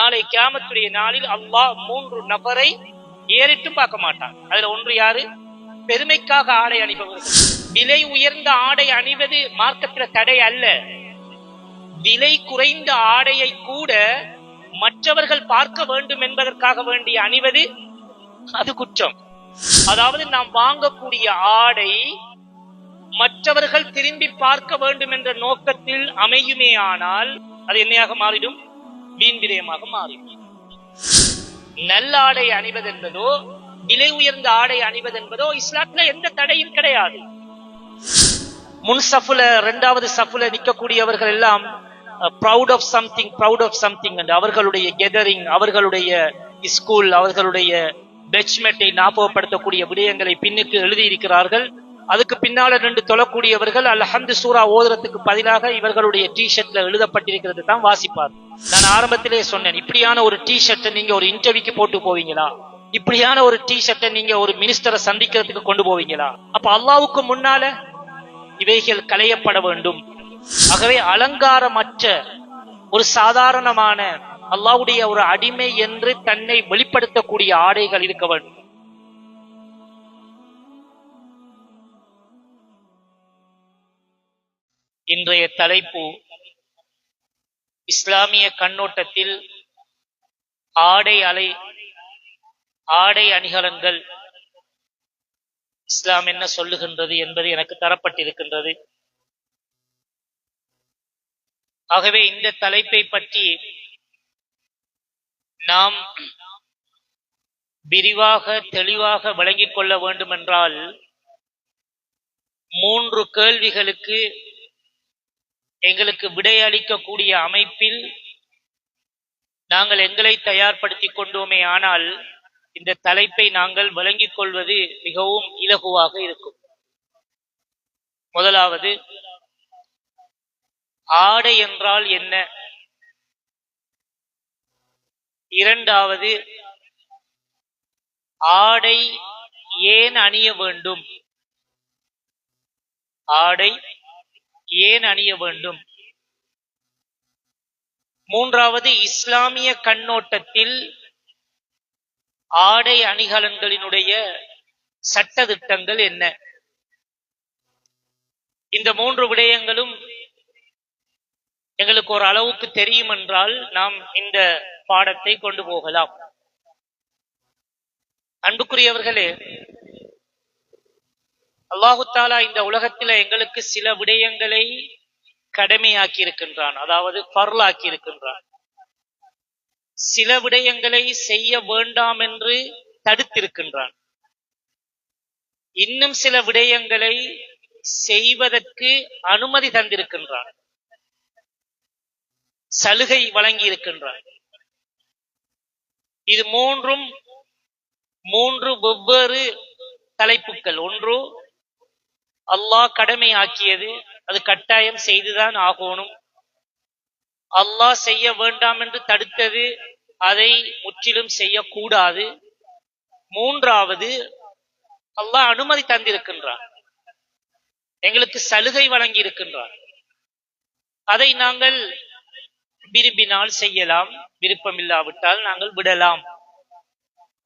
நாளை கியாமத்துடைய நாளில் அல்லாஹ் 3 நபரை ஏறிட்டு பார்க்க மாட்டான். அதுல ஒன்று யாரு? பெருமைக்காக ஆடை அணிபவர்கள். விலை உயர்ந்த ஆடை அணிவது மார்க்கத்தில் தடை அல்ல. விலை குறைந்த ஆடையை கூட மற்றவர்கள் பார்க்க வேண்டும் என்பதற்காக வேண்டி அணிவது அது குற்றம். அதாவது நாம் வாங்கக்கூடிய ஆடை மற்றவர்கள் திரும்பி பார்க்க வேண்டும் என்ற நோக்கத்தில் அமையுமே ஆனால் அது என்னையாக மாறிடும்? வீண் விரயமாக மாறிடும். நல்ல ஆடை அணிவதென்பதோ விலை உயர்ந்த ஆடை அணிவதென்பதோ இஸ்லாத்துல எந்த தடையும் கிடையாது. முன் சஃபுல 2வது சஃபுல நிற்கக்கூடியவர்கள் எல்லாம் ப்ரௌட் ஆஃப் சம்திங் என்று அவர்களுடைய கெதரிங், அவர்களுடைய ஸ்கூல், அவர்களுடைய பெச்மெட்டை ஞாபகப்படுத்தக்கூடிய விடயங்களை பின்னுக்கு எழுதியிருக்கிறார்கள். அதுக்கு பின்னால 2 தொழக்கூடியவர்கள் அல்ஹம்து சூரா ஓதுறதுக்கு பதிலாக இவர்களுடைய டி-ஷர்ட்ல எழுதப்பட்டிருக்கிறது தான் வாசிப்பார். நான் ஆரம்பத்திலே சொன்னேன், இப்படியான ஒரு டி-ஷர்ட்டை நீங்க ஒரு இன்டர்வியூக்கு போட்டு போவீங்களா? இப்படியான ஒரு டி-ஷர்ட்டை நீங்க ஒரு மினிஸ்டரை சந்திக்கிறதுக்கு கொண்டு போவீங்களா? அப்ப அல்லாஹ்வுக்கு முன்னால இவைகள் களையப்பட வேண்டும். ஆகவே அலங்காரமற்ற ஒரு சாதாரணமான அல்லாஹ்வுடைய ஒரு அடிமை என்று தன்னை வெளிப்படுத்தக்கூடிய ஆடைகள் இருக்க வேண்டும். இன்றைய தலைப்பு இஸ்லாமிய கண்ணோட்டத்தில் ஆடை அணிகலன்கள் இஸ்லாம் என்ன சொல்லுகின்றது என்பது எனக்கு தரப்பட்டிருக்கின்றது. ஆகவே இந்த தலைப்பை பற்றி நாம் விரிவாக தெளிவாக விளங்கிக் கொள்ள வேண்டும் என்றால் 3 கேள்விகளுக்கு எங்களுக்கு விடையளிக்கக்கூடிய அமைப்பில் நாங்கள் எங்களை தயார்படுத்திக் கொண்டோமே ஆனால் இந்த தலைப்பை நாங்கள் விளங்கிக் கொள்வது மிகவும் இலகுவாக இருக்கும். முதலாவது, ஆடை என்றால் என்ன? 2வது, ஆடை ஏன் அணிய வேண்டும்? ஆடை ஏன் அணிய வேண்டும்? 3வது, இஸ்லாமிய கண்ணோட்டத்தில் ஆடை அணிகலன்களினுடைய சட்டதிட்டங்கள் என்ன? இந்த 3 விடயங்களும் எங்களுக்கு ஒரு அளவுக்கு தெரியும் என்றால் நாம் இந்த பாடத்தை கொண்டு போகலாம். அன்புக்குரியவர்களே, அல்லாஹு தஆலா இந்த உலகத்தில் எங்களுக்கு சில விடயங்களை கடமையாக்கி இருக்கின்றான், அதாவது ஃபர்லாக்கி இருக்கின்றான். சில விடயங்களை செய்ய வேண்டாம் என்று தடுத்திருக்கின்றான். இன்னும் சில விடயங்களை செய்வதற்கு அனுமதி தந்திருக்கின்றான், சலுகை வழங்கி இருக்கின்றான். இது 3 வெவ்வேறு தலைப்புகள். ஒன்று, அல்லாஹ் கடமை ஆக்கியது, அது கட்டாயம் செய்துதான் ஆகணும். அல்லாஹ் செய்ய வேண்டாம் என்று தடுத்தது, அதை முற்றிலும் செய்யக்கூடாது. 3வது, அல்லாஹ் அனுமதி தந்திருக்கின்றான், எங்களுக்கு சலுகை வழங்கி இருக்கின்றான். அதை நாங்கள் விரும்பினால் செய்யலாம், விருப்பமில்லாவிட்டால் நாங்கள் விடலாம்.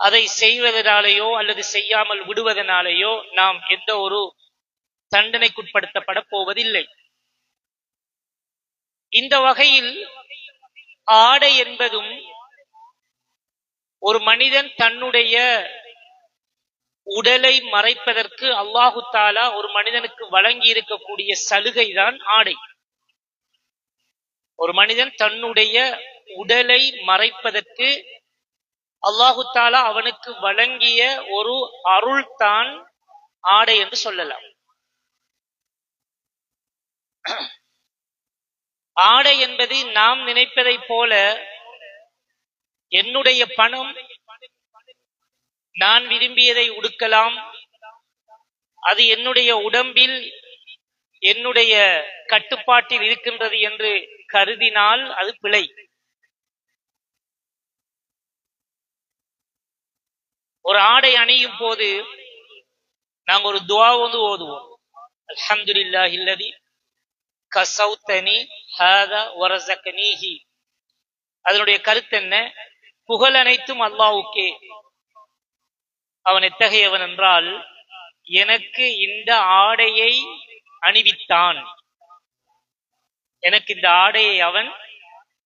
அதை செய்வதனாலேயோ அல்லது செய்யாமல் விடுவதனாலேயோ நாம் எந்த ஒரு தண்டனைக்குட்படுத்தப்பட போவதில்லை. இந்த வகையில் ஆடை என்பதும் ஒரு மனிதன் தன்னுடைய உடலை மறைப்பதற்கு அல்லாஹு தஆலா ஒரு மனிதனுக்கு வழங்கி இருக்கக்கூடிய சலுகை தான் ஆடை. ஒரு மனிதன் தன்னுடைய உடலை மறைப்பதற்கு அல்லாஹு தஆலா அவனுக்கு வழங்கிய ஒரு அருள் தான் ஆடை என்று சொல்லலாம். ஆடை என்பது நாம் நினைப்பதை போல என்னுடைய பணம், நான் விரும்பியதை உடுக்கலாம், அது என்னுடைய உடம்பில் என்னுடைய கட்டுப்பாட்டில் இருக்கின்றது என்று கருதினால் அது பிழை. ஒரு ஆடை அணியும் போது நாங்கள் ஒரு துஆ வந்து ஓதுவோம். அல்ஹம்துலில்லாஹில்லதி கஸௌதனி ஹாதா வரஸகனீஹி அதனுடைய கருத்து என்ன? புகழ் அனைத்தும் அல்லாஹ்வுக்கே. அவன் எத்தகையவன் என்றால், எனக்கு இந்த ஆடையை அணிவித்தான், எனக்கு இந்த ஆடையை அவன்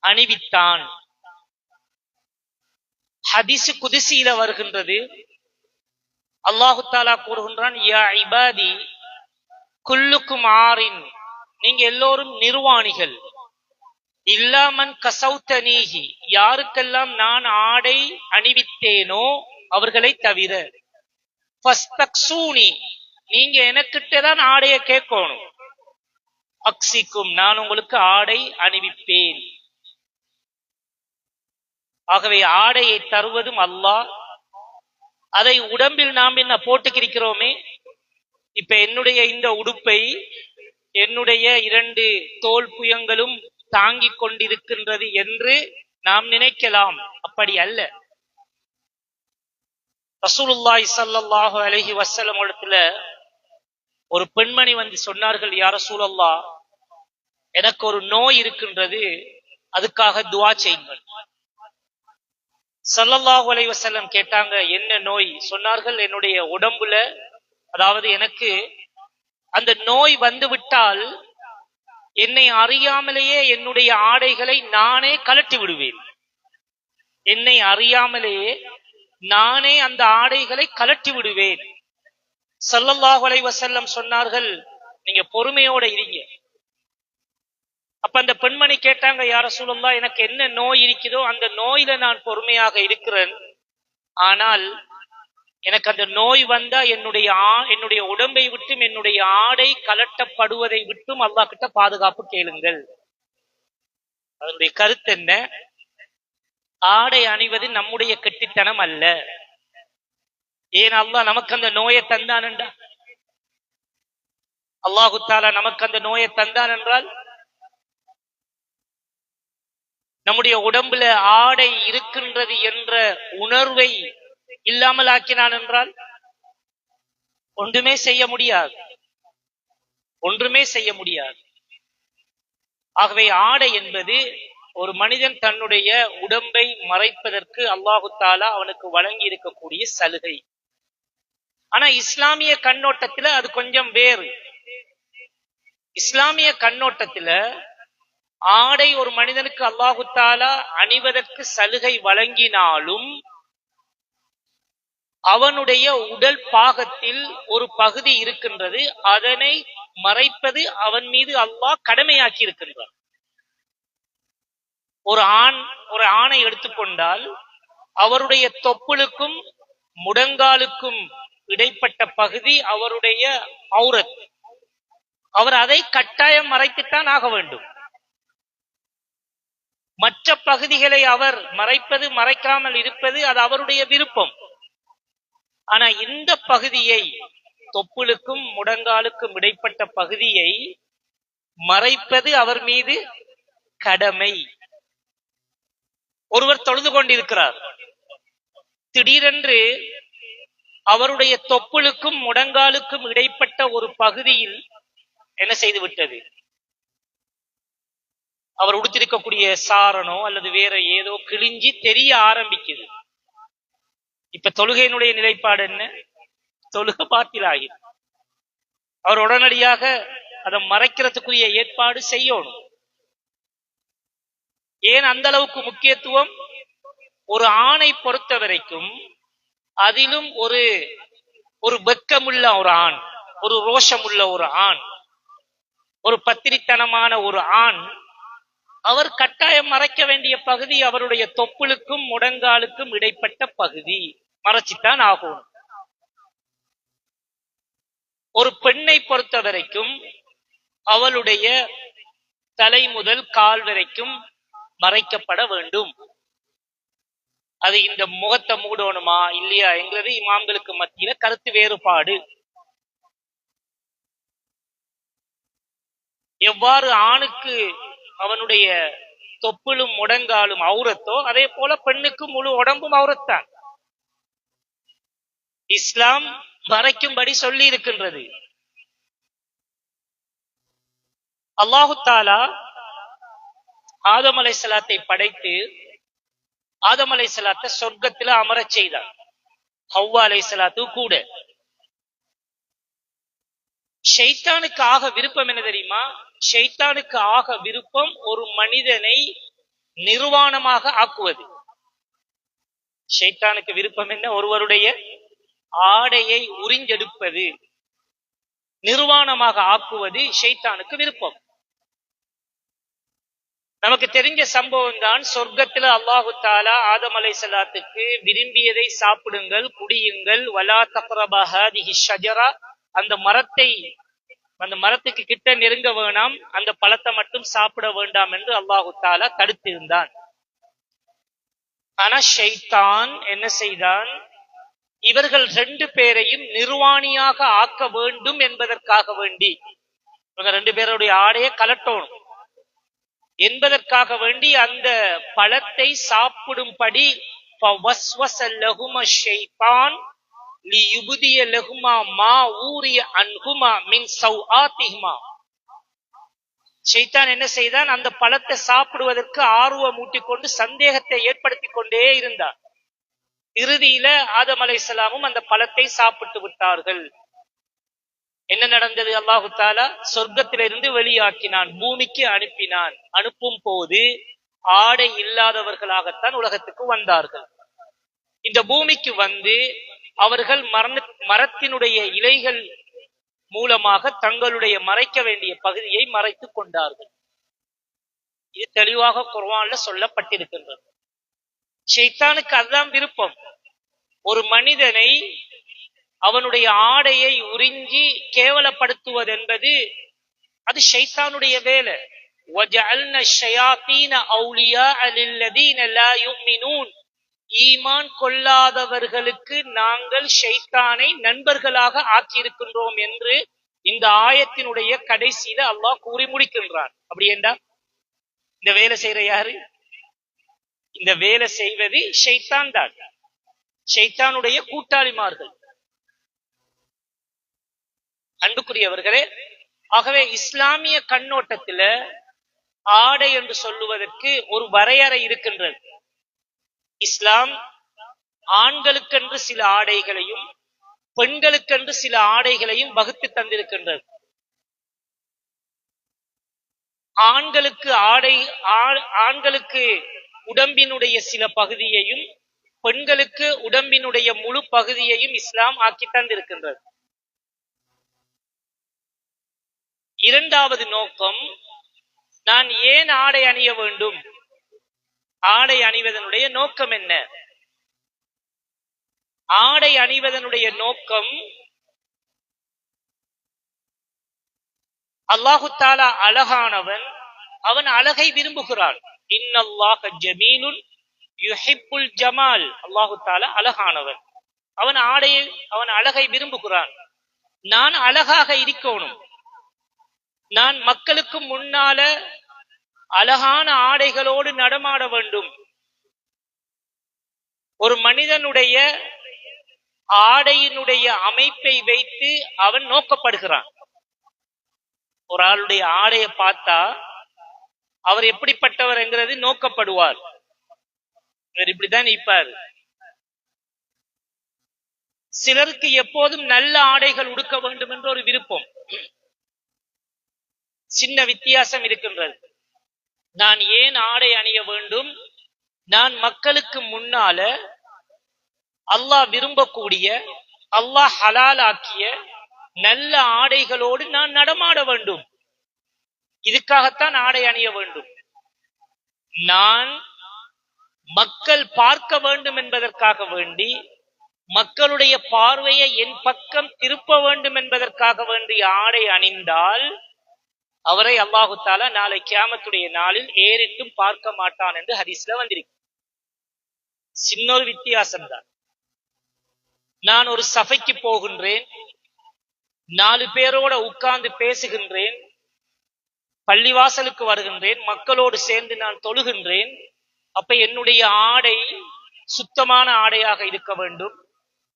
அணிவித்தான். ஹதீஸ் குதுசியில வருகின்றது, அல்லாஹு தாலா கூறுகின்றான், யா இபாதி குல்லுக்கும் ஆரின், நீங்க எல்லோரும் நிர்வாணிகள், இல்லாமன் கசௌத்தனீஹி, யாருக்கெல்லாம் நான் ஆடை அணிவித்தேனோ அவர்களை தவிர, ஃபஸ்தக்ஸூனி, நீங்க எனக்கிட்ட தான் ஆடையை கேட்கணும், அக்ஸிக்கும், நான் உங்களுக்கு ஆடை அணிவிப்பேன். ஆகவே ஆடையை தருவதும் அல்லாஹ். அதை உடம்பில் நாம் என்ன போட்டுக்கிருக்கிறோமே, இப்ப என்னுடைய இந்த உடுப்பை என்னுடைய 2 தோல் புயங்களும் தாங்கிக் கொண்டிருக்கின்றது என்று நாம் நினைக்கலாம். அப்படி அல்ல. ரசூலுல்லாஹி ஸல்லல்லாஹு அலைஹி வஸல்லம் இடத்துல ஒரு பெண்மணி வந்து சொன்னார்கள், யா ரசூலல்லாஹ், எனக்கு ஒரு நோய் இருக்கின்றது, அதுக்காக துஆ செய்யுங்கள். ஸல்லல்லாஹு அலைஹி வஸல்லம் கேட்டாங்க, என்ன நோய்? சொன்னார்கள், என்னுடைய உடம்புல, அதாவது எனக்கு அந்த நோய் வந்து விட்டால் என்னை அறியாமலேயே என்னுடைய ஆடைகளை நானே கழட்டி விடுவேன், என்னை அறியாமலேயே நானே அந்த ஆடைகளை கழட்டி விடுவேன். ஸல்லல்லாஹு அலைஹி வஸல்லம் சொன்னார்கள், நீங்க பொறுமையோட இருங்க. அப்ப அந்த பெண்மணி கேட்டாங்க, யா ரசூலுல்லாஹ், எனக்கு என்ன நோய் இருக்குதோ அந்த நோயில நான் பொறுமையாக இருக்கிறேன், ஆனால் எனக்கு அந்த நோய் வந்தா என்னுடைய உடம்பை விட்டும் என்னுடைய ஆடை கலட்டப்படுவதை விட்டும் அல்லாஹ் கிட்ட பாதுகாப்பு கேளுங்கள். அதனுடைய கருத்து என்ன? ஆடை அணிவது நம்முடைய கெட்டித்தனம் அல்ல. ஏன் அல்லாஹ் நமக்கு அந்த நோயை தந்தான் என்றால், அல்லாஹு தஆலா நமக்கு அந்த நோயை தந்தான் என்றால், நம்முடைய உடம்புல ஆடை இருக்கின்றது என்ற உணர்வை இல்லாமல் ஆக்கினான் என்றால் ஒன்றுமே செய்ய முடியாது, ஒன்றுமே செய்ய முடியாது. ஆகவே ஆடை என்பது ஒரு மனிதன் தன்னுடைய உடம்பை மறைப்பதற்கு அல்லாஹு தஆலா அவனுக்கு வழங்கி இருக்கக்கூடிய சலுகை. ஆனா இஸ்லாமிய கண்ணோட்டத்துல அது கொஞ்சம் வேறு. இஸ்லாமிய கண்ணோட்டத்துல ஆடை ஒரு மனிதனுக்கு அல்லாஹு தஆலா அணிவதற்கு சலுகை வழங்கினாலும் அவனுடைய உடல் பாகத்தில் ஒரு பகுதி இருக்கின்றது, அதனை மறைப்பது அவன் மீது அல்லாஹ் கடமையாக்கி இருக்கின்றான். ஒரு ஆணை எடுத்துக்கொண்டால் அவருடைய தொப்புளுக்கும் முடங்காலுக்கும் இடைப்பட்ட பகுதி அவருடைய ஔரத், அவர் அதை கட்டாயம் மறைத்துத்தான் ஆக வேண்டும். மற்ற பகுதிகளை அவர் மறைப்பது மறைக்காமல் இருப்பது அது அவருடைய விருப்பம். ஆனா இந்த பகுதியை, தொப்புளுக்கும் முடங்காலுக்கும் இடைப்பட்ட பகுதியை மறைப்பது அவர் மீது கடமை. ஒருவர் தொழுது கொண்டிருக்கிறார், திடீரென்று அவருடைய தொப்புளுக்கும் முடங்காலுக்கும் இடைப்பட்ட ஒரு பகுதியில் என்ன செய்து விட்டது, அவர் உடுத்திருக்கக்கூடிய சாரணோ அல்லது வேற ஏதோ கிழிஞ்சி தெரிய ஆரம்பிக்குது. இப்ப தொழுகையினுடைய நிலைப்பாடு என்ன? தொழுகை பாத்திலாகி அவர் உடனடியாக அதை மறைக்கிறதுக்குரிய ஏற்பாடு செய்யணும். ஏன் அந்த அளவுக்கு முக்கியத்துவம்? ஒரு ஆணை பொறுத்த வரைக்கும், அதிலும் ஒரு வெக்கமுள்ள ஒரு ஆண், ஒரு ரோஷமுள்ள ஒரு ஆண், ஒரு பத்திரித்தனமான ஒரு ஆண், அவர் கட்டாயம் மறைக்க வேண்டிய பகுதி அவருடைய தொப்புளுக்கும் முடங்காலுக்கும் இடைப்பட்ட பகுதி, மறைச்சித்தான் ஆகும். ஒரு பெண்ணை பொறுத்த வரைக்கும் அவளுடைய தலை முதல் கால் வரைக்கும் மறைக்கப்பட வேண்டும். அது இந்த முகத்தை மூடணுமா இல்லையா என்கிறது இமாம்களுக்கு மத்தியில கருத்து வேறுபாடு. எவ்வாறு ஆணுக்கு அவனுடைய தொப்புளும் முடங்காலும் ஔரத்தோ, அதே போல பெண்ணுக்கு முழு உடம்பும் ஔரத்தான். இஸ்லாம் மறைக்கும்படி சொல்லி இருக்கின்றது. அல்லாஹு தஆலா ஆதம் அலைஹிஸ்ஸலாத்தை படைத்து ஆதம் அலைஹிஸ்ஸலாத்தை சொர்க்கத்துல அமரச் செய்தான். ஹவ்வா அலைஹிஸ்ஸலாத்து கூட. ஷைத்தானுக்கு ஆக விருப்பம் என்ன தெரியுமா? ஷைத்தானுக்கு ஆக விருப்பம் ஒரு மனிதனை நிர்வாணமாக ஆக்குவது. ஷைத்தானுக்கு விருப்பம் என்ன? ஒருவருடைய ஆடையை உறிஞ்செடுப்பது, நிர்வாணமாக ஆக்குவது ஷைத்தானுக்கு விருப்பம். நமக்கு தெரிஞ்ச சம்பவம் தான். சொர்க்கத்துல அல்லாஹு தஆலா ஆதம் அலைஹிஸ்ஸலாத்துக்கு விரும்பியதை சாப்பிடுங்கள், குடியுங்கள், வலா தக்ரபா ஹாதிஹி ஷஜரா, அந்த மரத்துக்கு கிட்ட நெருங்க வேண்டாம், அந்த பழத்தை மட்டும் சாப்பிட வேண்டாம் என்று அல்லாஹு தஆலா தடுத்திருந்தான். ஆனா ஷைத்தான் என்ன செய்தான்? இவர்கள் 2 பேரையும் நிர்வாணியாக ஆக்க வேண்டும் என்பதற்காக வேண்டி, இவங்க 2 பேருடைய ஆடையை கலட்டணும் என்பதற்காக வேண்டி அந்த பழத்தை சாப்பிடும்படி ஃபவஸ்வஸ லஹுமா ஷைத்தான் லியுப்திய லஹுமா மா ஊரிய அன்ஹுமா மின் ஸௌஆத்திஹிமா. ஷைத்தான் என்ன செய்தான்? அந்த பழத்தை சாப்பிடுவதற்கு ஆர்வம் ஊட்டிக்கொண்டு சந்தேகத்தை ஏற்படுத்திக் கொண்டே இருந்தார். இறுதியில ஆதம் அலைஹிஸ்ஸலாமும் அந்த பழத்தை சாப்பிட்டு விட்டார்கள். என்ன நடந்தது? அல்லாஹு தஆலா சொர்க்கத்திலிருந்து வெளியாக்கினான், பூமிக்கு அனுப்பினான். அனுப்பும் போது ஆடை இல்லாதவர்களாகத்தான் உலகத்துக்கு வந்தார்கள். இந்த பூமிக்கு வந்து அவர்கள் மரத்தினுடைய இலைகள் மூலமாக தங்களுடைய மறைக்க வேண்டிய பகுதியை மறைத்துக் கொண்டார்கள். இது தெளிவாக குர்ஆன்ல சொல்லப்பட்டிருக்கின்றது. ஷைத்தானுக்கு அதுதான் விருப்பம். ஒரு மனிதனை அவனுடைய ஆடையை உறிஞ்சி கேவலப்படுத்துவது என்பது அது ஷைத்தானுடைய வேலை. وَجَعَلْنَا الشَّيَاطِينَ أَوْلِيَاءَ لِلَّذِينَ لَا يُؤْمِنُونَ. ஈமான் கொள்ளாதவர்களுக்கு நாங்கள் ஷைத்தானை நண்பர்களாக ஆக்கியிருக்கின்றோம் என்று இந்த ஆயத்தினுடைய கடைசியில அல்லாஹ் கூறி முடிக்கின்றான். அப்படி என்றா இந்த வேலை செய்யற யாரு? இந்த வேலை செய்வது ஷைத்தான் தான், ஷைத்தானுடைய கூட்டாளிமார்கள். அன்புக்குரியவர்களே, ஆகவே இஸ்லாமிய கண்ணோட்டத்துல ஆடை என்று சொல்லுவதற்கு ஒரு வரையறை இருக்கின்றது. இஸ்லாம் ஆண்களுக்கென்று சில ஆடைகளையும் பெண்களுக்கென்று சில ஆடைகளையும் வகுத்து தந்திருக்கின்றது. ஆண்களுக்கு உடம்பினுடைய சில பகுதியையும் பெண்களுக்கு உடம்பினுடைய முழு பகுதியையும் இஸ்லாம் ஆக்கி தந்திருக்கின்றது. இரண்டாவது நோக்கம், நான் ஏன் ஆடை அணிய வேண்டும்? ஆடை அணிவதனுடைய நோக்கம் என்ன? ஆடை அணிவதனுடைய நோக்கம், அல்லாஹு தஆலா அழகானவன், அவன் அழகை விரும்புகிறான். இன்னல்லாஹ ஜமீலுன் யுஹிப்புல் ஜமால். அல்லாஹு தஆலா அழகானவன், அவன் அழகை விரும்புகிறான். நான் அழகாக இருக்கணும், நான் மக்களுக்கு முன்னால அழகான ஆடைகளோடு நடமாட வேண்டும். ஒரு மனிதனுடைய ஆடையினுடைய அமைப்பை வைத்து அவன் நோக்கப்படுகிறான். ஒரு ஆளுடைய ஆடையை பார்த்தா அவர் எப்படிப்பட்டவர் என்கிறது நோக்கப்படுவார். இவர் இப்படிதான் நிற்பார். சிலருக்கு எப்போதும் நல்ல ஆடைகள் உடுக்க வேண்டும் என்ற ஒரு விருப்பம். சின்ன வித்தியாசம் இருக்கின்றது. நான் ஏன் ஆடை அணிய வேண்டும்? நான் மக்களுக்கு முன்னால அல்லாஹ் விரும்பக்கூடிய, அல்லாஹ் ஹலாலாக்கிய நல்ல ஆடைகளோடு நான் நடமாட வேண்டும். இதுக்காகத்தான் ஆடை அணிய வேண்டும். நான் மக்கள் பார்க்க வேண்டும் என்பதற்காக வேண்டி, மக்களுடைய பார்வையை என் பக்கம் திருப்ப வேண்டும் என்பதற்காக வேண்டிய ஆடை அணிந்தால் அவரை அல்லாஹு தஆலா நாளை கியாமத்துடைய நாளில் ஏறிட்டும் பார்க்க மாட்டான் என்று ஹதீஸ்ல வந்திருக்கு. சின்ன ஒரு வித்தியாசம் தான். நான் ஒரு சபைக்கு போகின்றேன், 4 பேரோட உட்கார்ந்து பேசுகின்றேன், பள்ளிவாசலுக்கு வருகின்றேன், மக்களோடு சேர்ந்து நான் தொழுகின்றேன். அப்ப என்னுடைய ஆடை சுத்தமான ஆடையாக இருக்க வேண்டும்,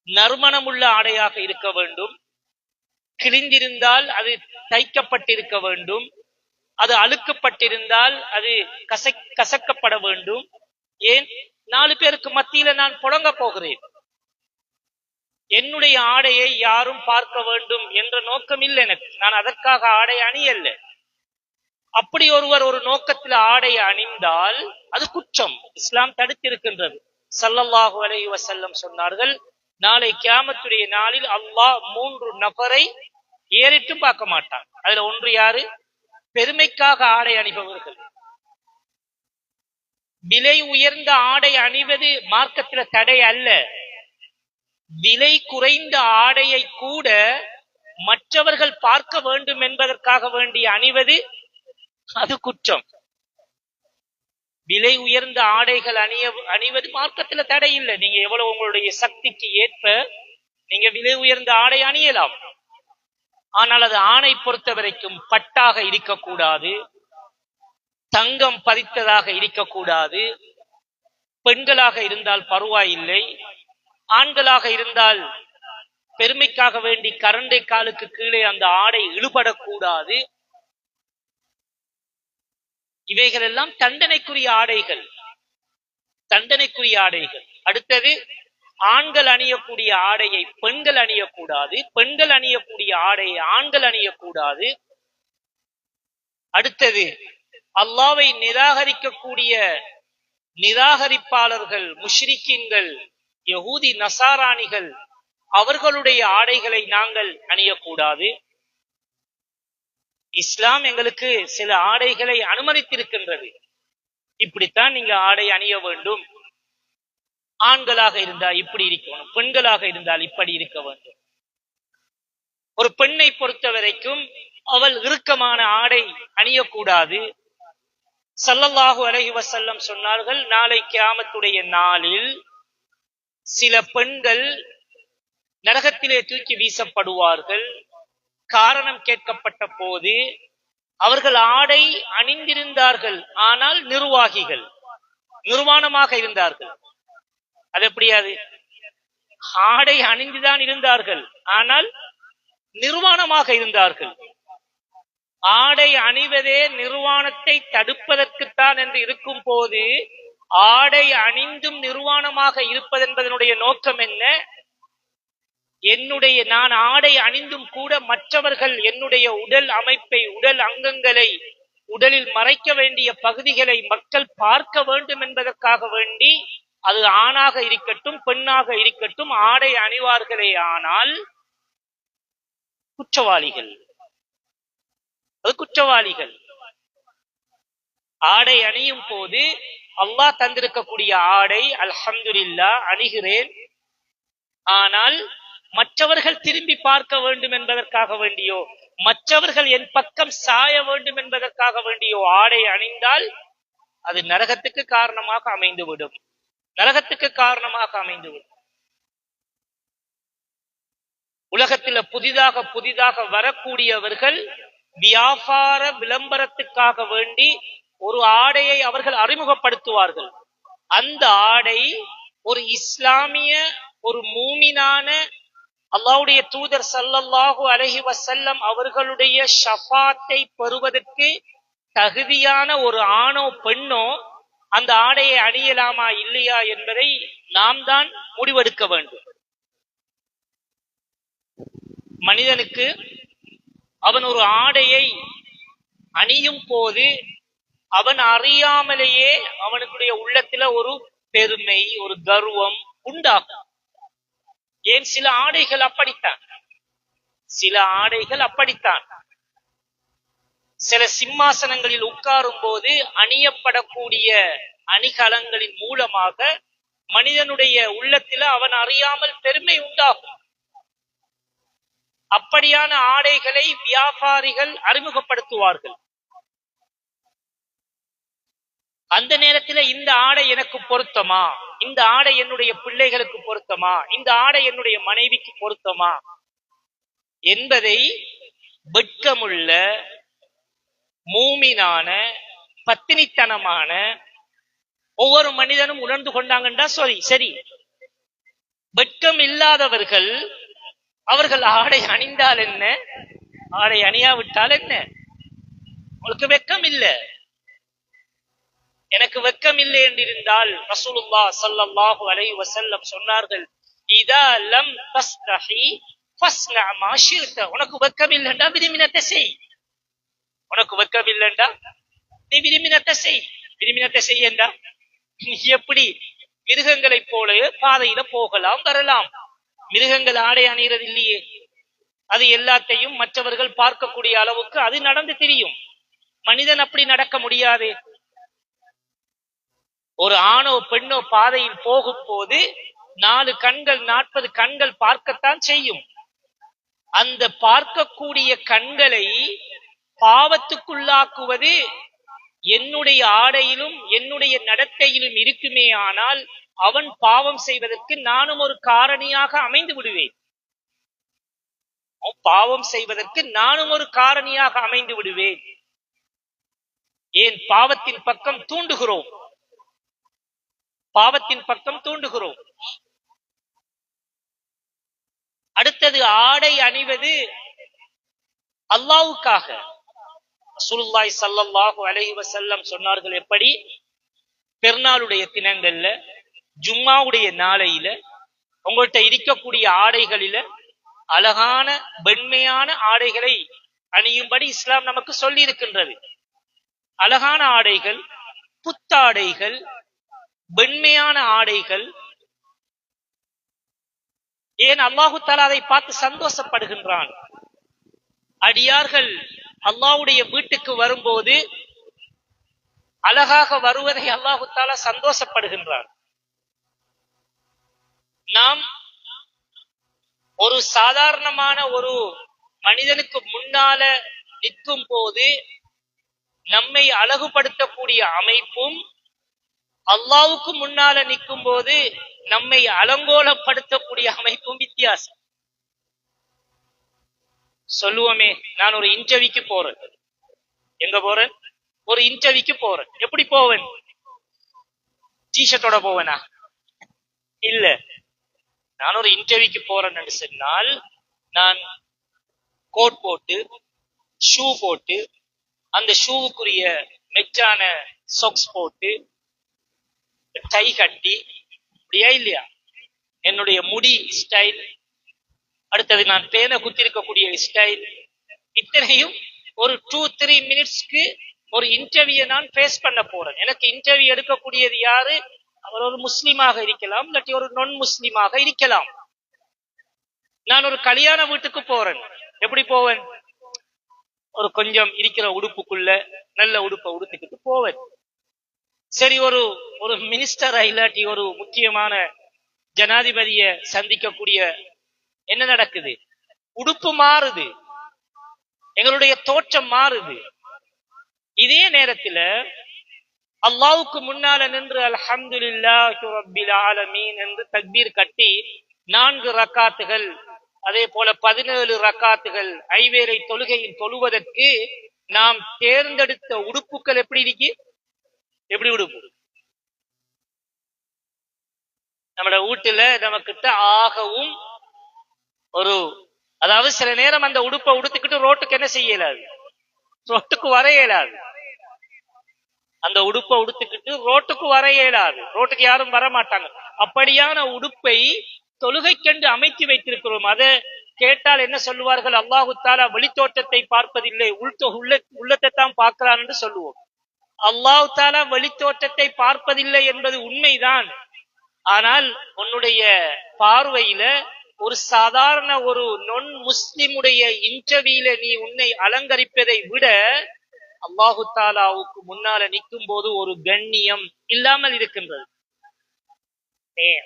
நறுமணமுள்ள ஆடையாக இருக்க வேண்டும். கிழிந்திருந்தால் அது தைக்கப்பட்டிருக்க வேண்டும், அது அழுக்கப்பட்டிருந்தால் அது கசக்கப்பட வேண்டும். ஏன்? 4 பேருக்கு மத்தியில நான் புழங்க போகிறேன். என்னுடைய ஆடையை யாரும் பார்க்க வேண்டும் என்ற நோக்கம் இல்லை எனக்கு. நான் அதற்காக ஆடை அணியல்ல. அப்படி ஒருவர் ஒரு நோக்கத்தில் ஆடை அணிந்தால் அது குற்றம். இஸ்லாம் தடுத்திருக்கின்றது. ஸல்லல்லாஹு அலைஹி வஸல்லம் சொன்னார்கள், நாளை கியாமத்துடைய நாளில் அல்லாஹ் 3 நபரை ஏறிட்டு பார்க்க மாட்டான். அதுல ஒன்று யாரு? பெருமைக்காக ஆடை அணிபவர்கள். விலை உயர்ந்த ஆடை அணிவது மார்க்கத்தில தடை அல்ல. விலை குறைந்த ஆடையை கூட மற்றவர்கள் பார்க்க வேண்டும் என்பதற்காக வேண்டி அணிவது அது குற்றம். விலை உயர்ந்த ஆடைகள் அணிவது மார்க்கத்தில் தடை இல்லை. நீங்க எவ்வளவு உங்களுடைய சக்திக்கு ஏற்ப நீங்க விலை உயர்ந்த ஆடை அணியலாம். ஆனால் அது ஆணை பொறுத்த வரைக்கும் பட்டாக இருக்கக்கூடாது, தங்கம் பதித்ததாக இருக்கக்கூடாது. பெண்களாக இருந்தால் பரவாயில்லை, ஆண்களாக இருந்தால் பெருமைக்காக வேண்டி கரண்டை காலுக்கு கீழே அந்த ஆடை இழுபடக்கூடாது. இவைகள் எல்லாம் தண்டனைக்குரிய ஆடைகள், தண்டனைக்குரிய ஆடைகள். அடுத்தது, ஆண்கள் அணியக்கூடிய ஆடையை பெண்கள் அணியக்கூடாது, பெண்கள் அணியக்கூடிய ஆடையை ஆண்கள் அணியக்கூடாது. அடுத்தது, அல்லாஹ்வை நிராகரிக்கக்கூடிய நிராகரிப்பாளர்கள், முஷ்ரிக்கீன்கள், யஹூதி நசாராணிகள், அவர்களுடைய ஆடைகளை நாங்கள் அணியக்கூடாது. இஸ்லாம் எங்களுக்கு சில ஆடைகளை அனுமதித்திருக்கின்றது. இப்படித்தான் நீங்க ஆடை அணிய வேண்டும். ஆண்களாக இருந்தால் இப்படி இருக்கணும், பெண்களாக இருந்தால் இப்படி இருக்க வேண்டும். ஒரு பெண்ணை பொறுத்த வரைக்கும் அவள் இறுக்கமான ஆடை அணியக்கூடாது. ஸல்லல்லாஹு அலைஹி வஸல்லம் சொன்னார்கள், நாளை கியாமத்துடைய நாளில் சில பெண்கள் நரகத்திலே தூக்கி வீசப்படுவார்கள். காரணம் கேட்கப்பட்ட போது அவர்கள் ஆடை அணிந்திருந்தார்கள், ஆனால் நிர்வாகிகள், நிர்வாணமாக இருந்தார்கள். அது எப்படியாது? ஆடை அணிந்துதான் இருந்தார்கள், ஆனால் நிர்வாணமாக இருந்தார்கள். ஆடை அணிவதே நிர்வாணத்தை தடுப்பதற்குத்தான் என்று இருக்கும் போது ஆடை அணிந்தும் நிர்வாணமாக இருப்பதென்பதனுடைய நோக்கம் என்ன? நான் ஆடை அணிந்தும் கூட மற்றவர்கள் என்னுடைய உடல் அமைப்பை, உடல் அங்கங்களை, உடலில் மறைக்க வேண்டிய பகுதிகளை மக்கள் பார்க்க வேண்டும் என்பதற்காக வேண்டி, அது ஆணாக இருக்கட்டும் பெண்ணாக இருக்கட்டும், ஆடை அணிவார்களே. ஆனால் குற்றவாளிகள், அது குற்றவாளிகள். ஆடை அணியும் போது அல்லாஹ் தந்திருக்கக்கூடிய ஆடை அல்ஹம்துலில்லாஹ் அணிகிறேன், ஆனால் மற்றவர்கள் திரும்பி பார்க்க வேண்டும் என்பதற்காக வேண்டியோ, மற்றவர்கள் என் பக்கம் சாய வேண்டும் என்பதற்காக வேண்டியோ ஆடை அணிந்தால் அது நரகத்துக்கு காரணமாக அமைந்துவிடும், நரகத்துக்கு காரணமாக அமைந்துவிடும். உலகத்தில் புதிதாக வரக்கூடியவர்கள் வியாபார விளம்பரத்துக்காக வேண்டி ஒரு ஆடையை அவர்கள் அறிமுகப்படுத்துவார்கள். அந்த ஆடை ஒரு இஸ்லாமிய, ஒரு மூமினான, அல்லாஹ்வுடைய தூதர் ஸல்லல்லாஹு அலைஹி வஸல்லம் அவர்களுடைய ஷஃபாத்தை பெறுவதற்கு தகுதியான ஒரு ஆணோ பெண்ணோ அந்த ஆடையை அணியலாமா இல்லையா என்பதை நாம் தான் முடிவெடுக்க வேண்டும். மனிதனுக்கு அவன் ஒரு ஆடையை அணியும் போது அவன் அறியாமலேயே அவனுடைய உள்ளத்துல ஒரு பெருமை, ஒரு கர்வம் உண்டாகும். ஏன்? சில ஆடைகள் அப்படித்தான், சில ஆடைகள் அப்படித்தான். சில சிம்மாசனங்களில் உட்காரும் போது அணியப்படக்கூடிய அணிகலன்களின் மூலமாக மனிதனுடைய உள்ளத்தில அவன் அறியாமல் பெருமை உண்டாகும். அப்படியான ஆடைகளை வியாபாரிகள் அறிமுகப்படுத்துவார்கள். அந்த நேரத்தில் இந்த ஆடை எனக்கு பொருத்தமா, இந்த ஆடை என்னுடைய பிள்ளைகளுக்கு பொருத்தமா, இந்த ஆடை என்னுடைய மனைவிக்கு பொருத்தமா என்பதை வெட்கமுள்ள, மூமினான, பத்தினித்தனமான ஒவ்வொரு மனிதனும் உணர்ந்து கொண்டாங்கன்றா சரி. வெட்கம் இல்லாதவர்கள் அவர்கள் ஆடை அணிந்தால் என்ன, ஆடை அணியாவிட்டால் என்ன? உங்களுக்கு வெட்கம் இல்லை. எனக்கு வெக்கம் இல்லை என்றிருந்தால் ரசூலுல்லாஹ் ஸல்லல்லாஹு அலைஹி வஸல்லம் சொன்னார்கள், இதா லம் தஸ்தஹி ஃபஸ்னா மா ஷிர்த. உனக்கு வெக்கம் இல்லைண்டா விரும்பினத்தை செய். உனக்கு வெக்கம் இல்லைண்டா நீ விரும்பினத்தை செய். விரும்பினத்தை செய்யண்டா எப்படி மிருகங்களைப் போல பாதையில போகலாம் வரலாம். மிருகங்கள் ஆடை அணிகிறது இல்லையே, அது எல்லாத்தையும் மற்றவர்கள் பார்க்கக்கூடிய அளவுக்கு அது நடந்து தெரியும். மனிதன் அப்படி நடக்க முடியாது. ஒரு ஆணோ பெண்ணோ பாதையில் போகும் போது 4 கண்கள் 40 கண்கள் பார்க்கத்தான் செய்யும். அந்த பார்க்கக்கூடிய கண்களை பாவத்துக்குள்ளாக்குவது என்னுடைய ஆடையிலும் என்னுடைய நடத்தையிலும் இருக்குமே, ஆனால் அவன் பாவம் செய்வதற்கு நானும் ஒரு காரணியாக அமைந்து விடுவேன். பாவம் செய்வதற்கு நானும் ஒரு காரணியாக அமைந்து விடுவேன். ஏன் பாவத்தின் பக்கம் தூண்டுகிறோம், பாவத்தின் பக்கம் தூண்டுகிறோம். அடுத்தது ஆடை அணிவது அல்லாஹ்வுக்காக. ரசூலுல்லாஹி ஸல்லல்லாஹு அலைஹி வஸல்லம் சொன்னார்கள், எப்படி பெருநாளுடைய தினங்கள்ல ஜும்மாவுடைய நாளையில உங்கள்கிட்ட இருக்கக்கூடிய ஆடைகளில அழகான வெண்மையான ஆடைகளை அணியும்படி இஸ்லாம் நமக்கு சொல்லி இருக்கின்றது. அழகான ஆடைகள், புத்தாடைகள், வெண்மையான ஆடைகள். ஏன் அல்லாஹு தஆலா அதை பார்த்து சந்தோஷப்படுகின்றான். அடியார்கள் அல்லாஹ்வுடைய வீட்டுக்கு வரும்போது அழகாக வருவதை அல்லாஹு தஆலா சந்தோஷப்படுகின்றான். நாம் ஒரு சாதாரணமான ஒரு மனிதனுக்கு முன்னால நிற்கும் போது நம்மை அழகுபடுத்தக்கூடிய அமைப்பும், அல்லாஹ்வுக்கு முன்னால நிற்கும் போது நம்மை அலங்கோலப்படுத்தக்கூடிய அமைப்பும் வித்தியாசம். சொல்லுவோமே, நான் ஒரு இன்டர்வியூக்கு போறேன். எங்க போறேன்? ஒரு இன்டர்வியூக்கு போறேன். எப்படி போவேன்? டிஷர்ட்டோட போவேனா? இல்ல. நான் ஒரு இன்டர்வியூக்கு போறேன் என்று சொன்னால் நான் கோட் போட்டு, ஷூ போட்டு, அந்த ஷூவுக்குரிய மெச்சான சாக்ஸ் போட்டு, டை கட்டி, அப்படியா இல்லையா? என்னுடைய முடி ஸ்டைல், அடுத்தது நான் பேனை குத்திருக்கக்கூடிய ஸ்டைல், இத்தனையும் ஒரு 2-3 மினிட்ஸ்க்கு ஒரு இன்டர்வியூ நான் ஃபேஸ் பண்ண போறேன். எனக்கு இன்டர்வியூ எடுக்கக்கூடியது யாரு? அவர் ஒரு முஸ்லீமாக இருக்கலாம், இல்லாட்டி ஒரு நான் முஸ்லீமாக இருக்கலாம். நான் ஒரு கல்யாண வீட்டுக்கு போறேன். எப்படி போவேன்? ஒரு கொஞ்சம் இருக்கிற உடுப்புக்குள்ள நல்ல உடுப்பை உடுத்திக்கிட்டு போவேன். சரி, ஒரு மினிஸ்டரா இல்லாட்டி ஒரு முக்கியமான ஜனாதிபதியை சந்திக்கக்கூடிய, என்ன நடக்குது? உடுப்பு மாறுது, எங்களுடைய தோற்றம் மாறுது. இதே நேரத்துல அல்லாஹ்வுக்கு முன்னால நின்று அல்ஹம்துலில்லாஹி ரப்பில் ஆலமீன் என்று தக்பீர் கட்டி 4 ரக்காத்துகள், அதே போல 17 ரக்காத்துகள் ஐவேளை தொழுகையில் தொழுவதற்கு நாம் தேர்ந்தெடுத்த உடுப்புகள் எப்படி இருக்கு? எப்படி உடுப்பு? நம்ம வீட்டுல நமக்கிட்ட ஆகவும் ஒரு, அதாவது சில நேரம் அந்த உடுப்பை உடுத்துக்கிட்டு ரோட்டுக்கு என்ன செய்ய இயலாது, ரோட்டுக்கு வர இயலாது. அந்த உடுப்பை உடுத்துக்கிட்டு ரோட்டுக்கு வர இயலாது, ரோட்டுக்கு யாரும் வர மாட்டாங்க. அப்படியான உடுப்பை தொழுகைக்கென்று அமைத்து வைத்திருக்கிறோம். அதை கேட்டால் என்ன சொல்லுவார்கள்? அல்லாஹு தஆலா வெளித்தோட்டத்தை பார்ப்பதில்லை, உள்ளத்தை தான் பார்க்கிறான் என்று சொல்லுவோம். அல்லாஹு தஆலா வெளித்தோட்டத்தை பார்ப்பதில்லை என்பது உண்மைதான். ஆனால் உன்னுடைய பார்வையில ஒரு சாதாரண ஒரு நொன் முஸ்லிமுடைய இன்டர்வியூல நீ உன்னை அலங்கரிப்பதை விட அல்லாஹு தஆலாவுக்கு முன்னால நிற்கும் போது ஒரு கண்ணியம் இல்லாமல் இருக்கின்றது.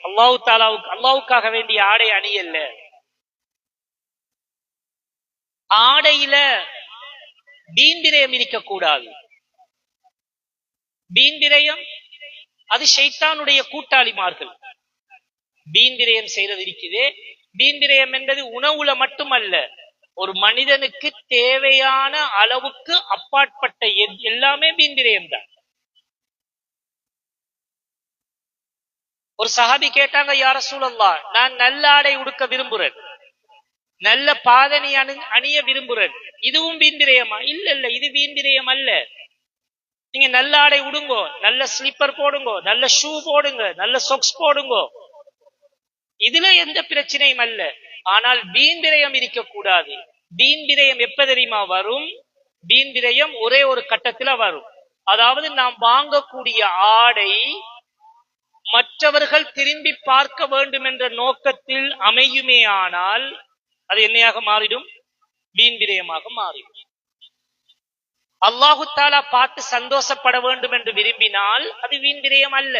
அல்லாஹு தஆலாவுக்கு, அல்லாஹ்வுக்காக வேண்டிய ஆடை அணியல்ல. ஆடையில வீண்விரயம் இருக்கக்கூடாது. வீண்விரயம் அது ஷைத்தானுடைய கூட்டாளிமார்கள். வீண்விரயம் செய்யறது இருக்குதே, வீண்விரயம் என்பது உணவுல மட்டுமல்ல, ஒரு மனிதனுக்கு தேவையான அளவுக்கு அப்பாற்பட்ட எல்லாமே வீண்விரயம் தான். ஒரு சஹாபி கேட்டாங்க, யா ரசூலல்லாஹ், நான் நல்ல ஆடை உடுக்க விரும்புறேன், நல்ல பாதணி அணிய விரும்புறேன், இதுவும் வீண்விரயமா? இல்ல இல்ல, இது வீண்விரயம் அல்ல. நீங்க நல்ல ஆடை உடுங்கோ, நல்ல ஸ்லீப்பர் போடுங்கோ, நல்ல ஷூ போடுங்க, நல்ல சொக்ஸ் போடுங்கோ, இதுல எந்த பிரச்சனையும் அல்ல. ஆனால் வீண் விரயம் இருக்கக்கூடாது. வீண் விரயம் எப்ப தெரியுமா வரும்? வீண் விரயம் ஒரே ஒரு கட்டத்துல வரும். அதாவது நாம் வாங்கக்கூடிய ஆடை மற்றவர்கள் திரும்பி பார்க்க வேண்டும் என்ற நோக்கத்தில் அமையுமே ஆனால் அது என்னையாக மாறிடும்? வீண் விரயமாக மாறிடும். அல்லாஹு தாலா பார்த்து சந்தோஷப்பட வேண்டும் என்று விரும்பினால் அது வீண் விரயம் அல்ல.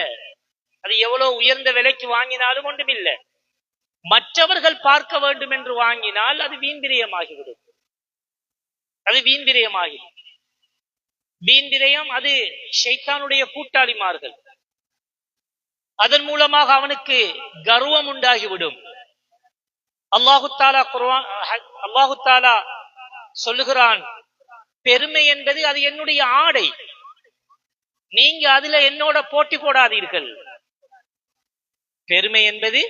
அது எவ்வளவு உயர்ந்த விலைக்கு வாங்கினாலும் ஒன்றுமில்லை. மற்றவர்கள் பார்க்க வேண்டும் என்று வாங்கினால் அது வீண் விரயமாகிவிடும். அது வீண் விரயமாகிவிடும். வீண் விரயம் அது ஷைத்தானுடைய கூட்டாளிமார்கள். அதன் மூலமாக அவனுக்கு கர்வம் உண்டாகிவிடும். அல்லாஹு தாலா சொல்லுகிறான், பெருமை என்பது அது என்னுடைய ஆடை, நீங்க அதுல என்னோட போட்டி போடாதீர்கள். பெருமை என்பது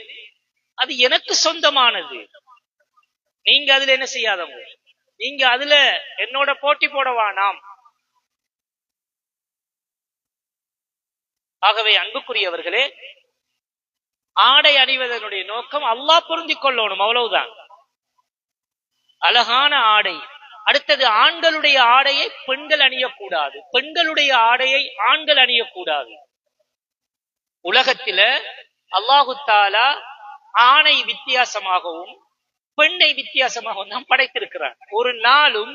அது எனக்கு சொந்தமானது, நீங்க அதுல என்ன செய்யாதவங்க, நீங்க அதுல என்னோட போட்டி போடவானாம். ஆகவே அன்புக்குரியவர்களே, ஆடை அணிவதனுடைய நோக்கம் அல்லாஹ் பொருந்திக் கொள்ளணும், அவ்வளவுதான். அழகான ஆடை. அடுத்தது, ஆண்களுடைய ஆடையை பெண்கள் அணியக்கூடாது, பெண்களுடைய ஆடையை ஆண்கள் அணியக்கூடாது. உலகத்தில அல்லாஹு தாலா ஆணை வித்தியாசமாகவும் பெண்ணை வித்தியாசமாகவும் நாம் படைத்திருக்கிறார். ஒரு நாளும்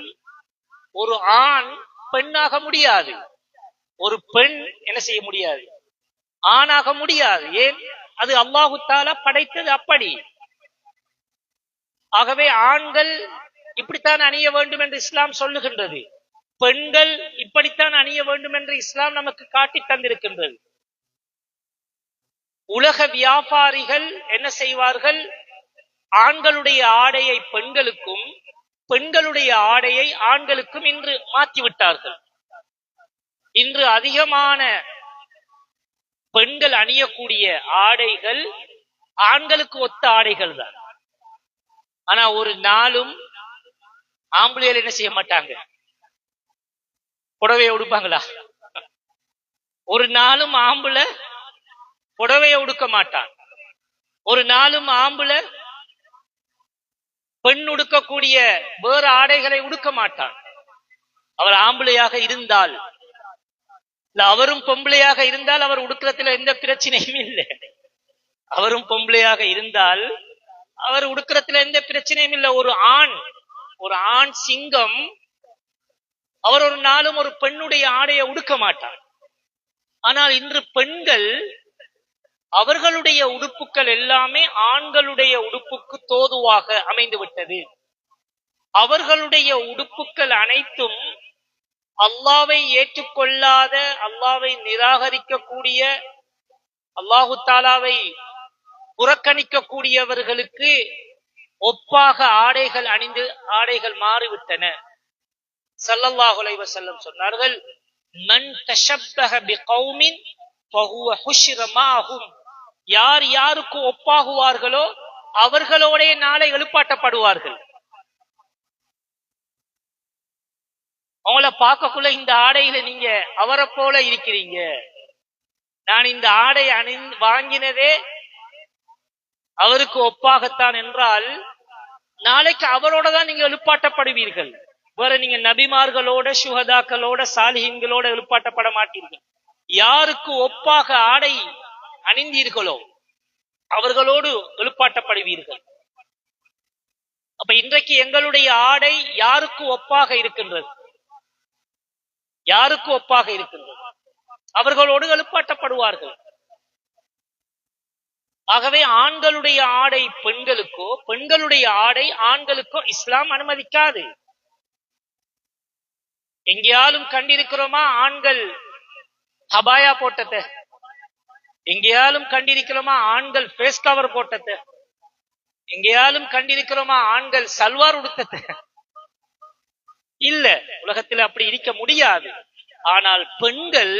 ஒரு ஆண் பெண்ணாக முடியாது, ஒரு பெண் என்ன செய்ய முடியாது, ஆணாக முடியாது. ஏன்? அது அல்லாஹு தாலா படைத்தது அப்படி. ஆகவே ஆண்கள் இப்படித்தான் அணிய வேண்டும் என்று இஸ்லாம் சொல்லுகின்றது, பெண்கள் இப்படித்தான் அணிய வேண்டும் என்று இஸ்லாம் நமக்கு காட்டி தந்திருக்கின்றது. உலக வியாபாரிகள் என்ன செய்வார்கள்? ஆண்களுடைய ஆடையை பெண்களுக்கும் பெண்களுடைய ஆடையை ஆண்களுக்கும் இன்று மாற்றிவிட்டார்கள். இன்று அதிகமான பெண்கள் அணியக்கூடிய ஆடைகள் ஆண்களுக்கு ஒத்த ஆடைகள் தான். ஆனா ஒரு நாளும் ஆம்பளைகள் என்ன செய்ய மாட்டாங்க, புடவையை உடுப்பாங்களா? ஒரு நாளும் ஆம்பளை புடவையை உடுக்க மாட்டான். ஒரு நாளும் ஆம்பளை பெண் உடுக்கக்கூடிய வேறு ஆடைகளை உடுக்க மாட்டான். அவர் ஆம்பளையாக இருந்தால், அவரும் பொம்பளையாக இருந்தால் அவர் உடுக்கிறதுல எந்த பிரச்சனையும் இல்லை. அவரும் பொம்பளையாக இருந்தால் அவர் உடுக்கிறதுல எந்த பிரச்சனையும் இல்லை. ஒரு ஆண் சிங்கம் அவர் ஒரு நாளும் ஒரு பெண்ணுடைய ஆடையை உடுக்க மாட்டார். ஆனால் இன்று பெண்கள் அவர்களுடைய உடுப்புகள் எல்லாமே ஆண்களுடைய உடுப்புக்கு தோதுவாக அமைந்து விட்டது. அவர்களுடைய உடுப்புகள் அனைத்தும் அல்லாவை ஏற்றுக்கொள்ளாத, அல்லாவை நிராகரிக்கக்கூடிய, அல்லாஹு தாலாவை புறக்கணிக்கக்கூடியவர்களுக்கு ஒப்பாக ஆடைகள் அணிந்து ஆடைகள் மாறிவிட்டன. ஸல்லல்லாஹு அலைஹி வஸல்லம் சொன்னார்கள், மன் தஷப்பஹ பிகௌமின் ஃபஹுவ ஹுஷ்ர மாஹும். யார் யாருக்கு ஒப்பாகுவார்களோ அவர்களோட நாளை எழுப்பாட்டப்படுவார்கள். அவங்கள பார்க்கக்குள்ள இந்த ஆடையில நீங்க அவரை போல இருக்கிறீங்க, நான் இந்த ஆடை வாங்கினதே அவருக்கு ஒப்பாகத்தான் என்றால் நாளைக்கு அவரோட தான் நீங்க எழுப்பாட்டப்படுவீர்கள். வேற நீங்க நபிமார்களோட, சுஹதாக்களோட, சாலிஹீன்களோட எழுப்பாட்டப்பட மாட்டீர்கள். யாருக்கு ஒப்பாக ஆடை அணிந்தீர்களோ அவர்களோடு எழுப்பாட்டப்படுவீர்கள். அப்ப இன்றைக்கு எங்களுடைய ஆடை யாருக்கு ஒப்பாக இருக்கின்றது? யாருக்கு ஒப்பாக இருக்கின்றது? அவர்களோடு எழுப்பாட்டப்படுவார்கள். ஆகவே ஆண்களுடைய ஆடை பெண்களுக்கோ, பெண்களுடைய ஆடை ஆண்களுக்கோ இஸ்லாம் அனுமதிக்காது. எங்கேயாலும் கண்டிருக்கிறோமா ஆண்கள் ஹபாயா போட்டத? எங்கேயாலும் கண்டிருக்கிறோமா ஆண்கள் ஃபேஸ் கவர் போட்டத? எங்கேயாலும் கண்டிருக்கிறோமா ஆண்கள் சல்வார் உடுத்தத? இல்ல, உலகத்தில் அப்படி இருக்க முடியாது. ஆனால் பெண்கள்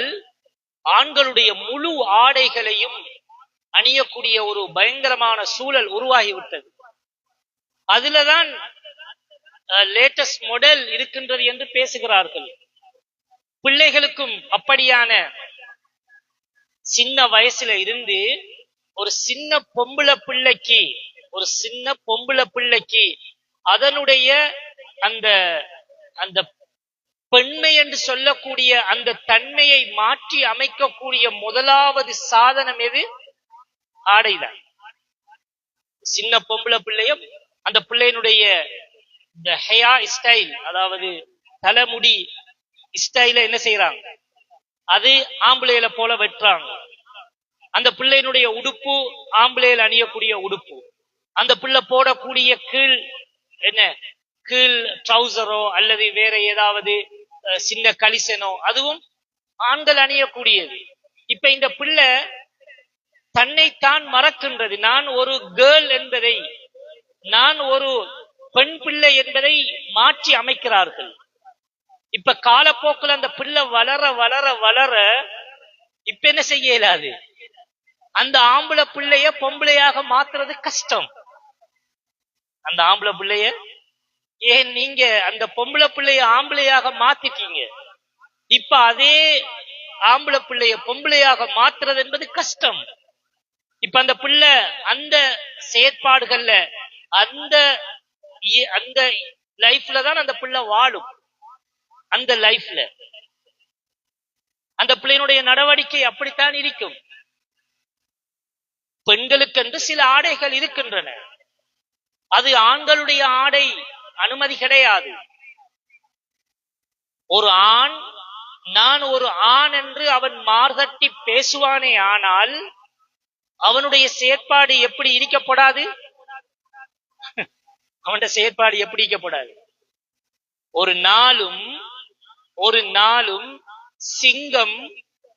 ஆண்களுடைய முழு ஆடைகளையும் அணியக்கூடிய ஒரு பயங்கரமான சூழல் உருவாகிவிட்டது. அதுலதான் லேட்டஸ்ட் மாடல் இருக்கின்றது என்று பேசுகிறார்கள். பிள்ளைகளுக்கும் அப்படியான சின்ன வயசுல இருந்து ஒரு சின்ன பொம்பளை பிள்ளைக்கு அதனுடைய அந்த அந்த பெண்மை என்று சொல்லக்கூடிய அந்த தன்மையை மாற்றி அமைக்கக்கூடிய முதலாவது சாதனம் எது? ஆடைதான். சின்ன பொம்பளை பிள்ளையும் அந்த பிள்ளையினுடைய இந்த ஹேர் ஸ்டைல், அதாவது தலைமுடி ஸ்டைல என்ன செய்யறாங்க, அது ஆம்பளையில போல வெட்டுறாங்க. அந்த பிள்ளையினுடைய உடுப்பு ஆம்பளையில் அணியக்கூடிய உடுப்பு, அந்த பிள்ளை போடக்கூடிய கீழ் ட்ரௌசரோ அல்லது வேற ஏதாவது சின்ன கலிசனோ அதுவும் ஆண்கள் அணியக்கூடியது. இப்ப இந்த பிள்ளை தன்னைத்தான் மறக்கின்றது. நான் ஒரு கேர்ள் என்பதை, நான் ஒரு பெண் பிள்ளை என்பதை மாற்றி அமைக்கிறார்கள். இப்ப காலப்போக்கில் அந்த பிள்ளை வளர வளர வளர இப்ப என்ன செய்ய இயலாது, அந்த ஆம்பளை பிள்ளைய பொம்பளையாக மாத்துறது கஷ்டம். அந்த ஆம்பளை பிள்ளைய ஏன் நீங்க அந்த பொம்பளை பிள்ளைய ஆம்பளையாக மாத்திட்டீங்க, இப்ப அதே ஆம்பளை பிள்ளைய பொம்பளையாக மாத்துறது என்பது கஷ்டம். இப்ப அந்த பிள்ளை அந்த செயற்பாடுகள்ல அந்த அந்த லைஃப்ல தான் அந்த பிள்ளை வாழும். அந்த லைஃப்ல அந்த பிள்ளையினுடைய நடவடிக்கை அப்படித்தான் இருக்கும். பெண்களுக்கென்று சில ஆடைகள் இருக்கின்றன, அது ஆண்களுடைய ஆடை அனுமதி கிடையாது. ஒரு ஆண் நான் ஒரு ஆண் என்று அவன் மார்தட்டி பேசுவானே, ஆனால் அவனுடைய செயற்பாடு எப்படி இருக்கப்படாது? அவனுடைய செயற்பாடு எப்படி இருக்கப்படாது? ஒரு நாளும் சிங்கம்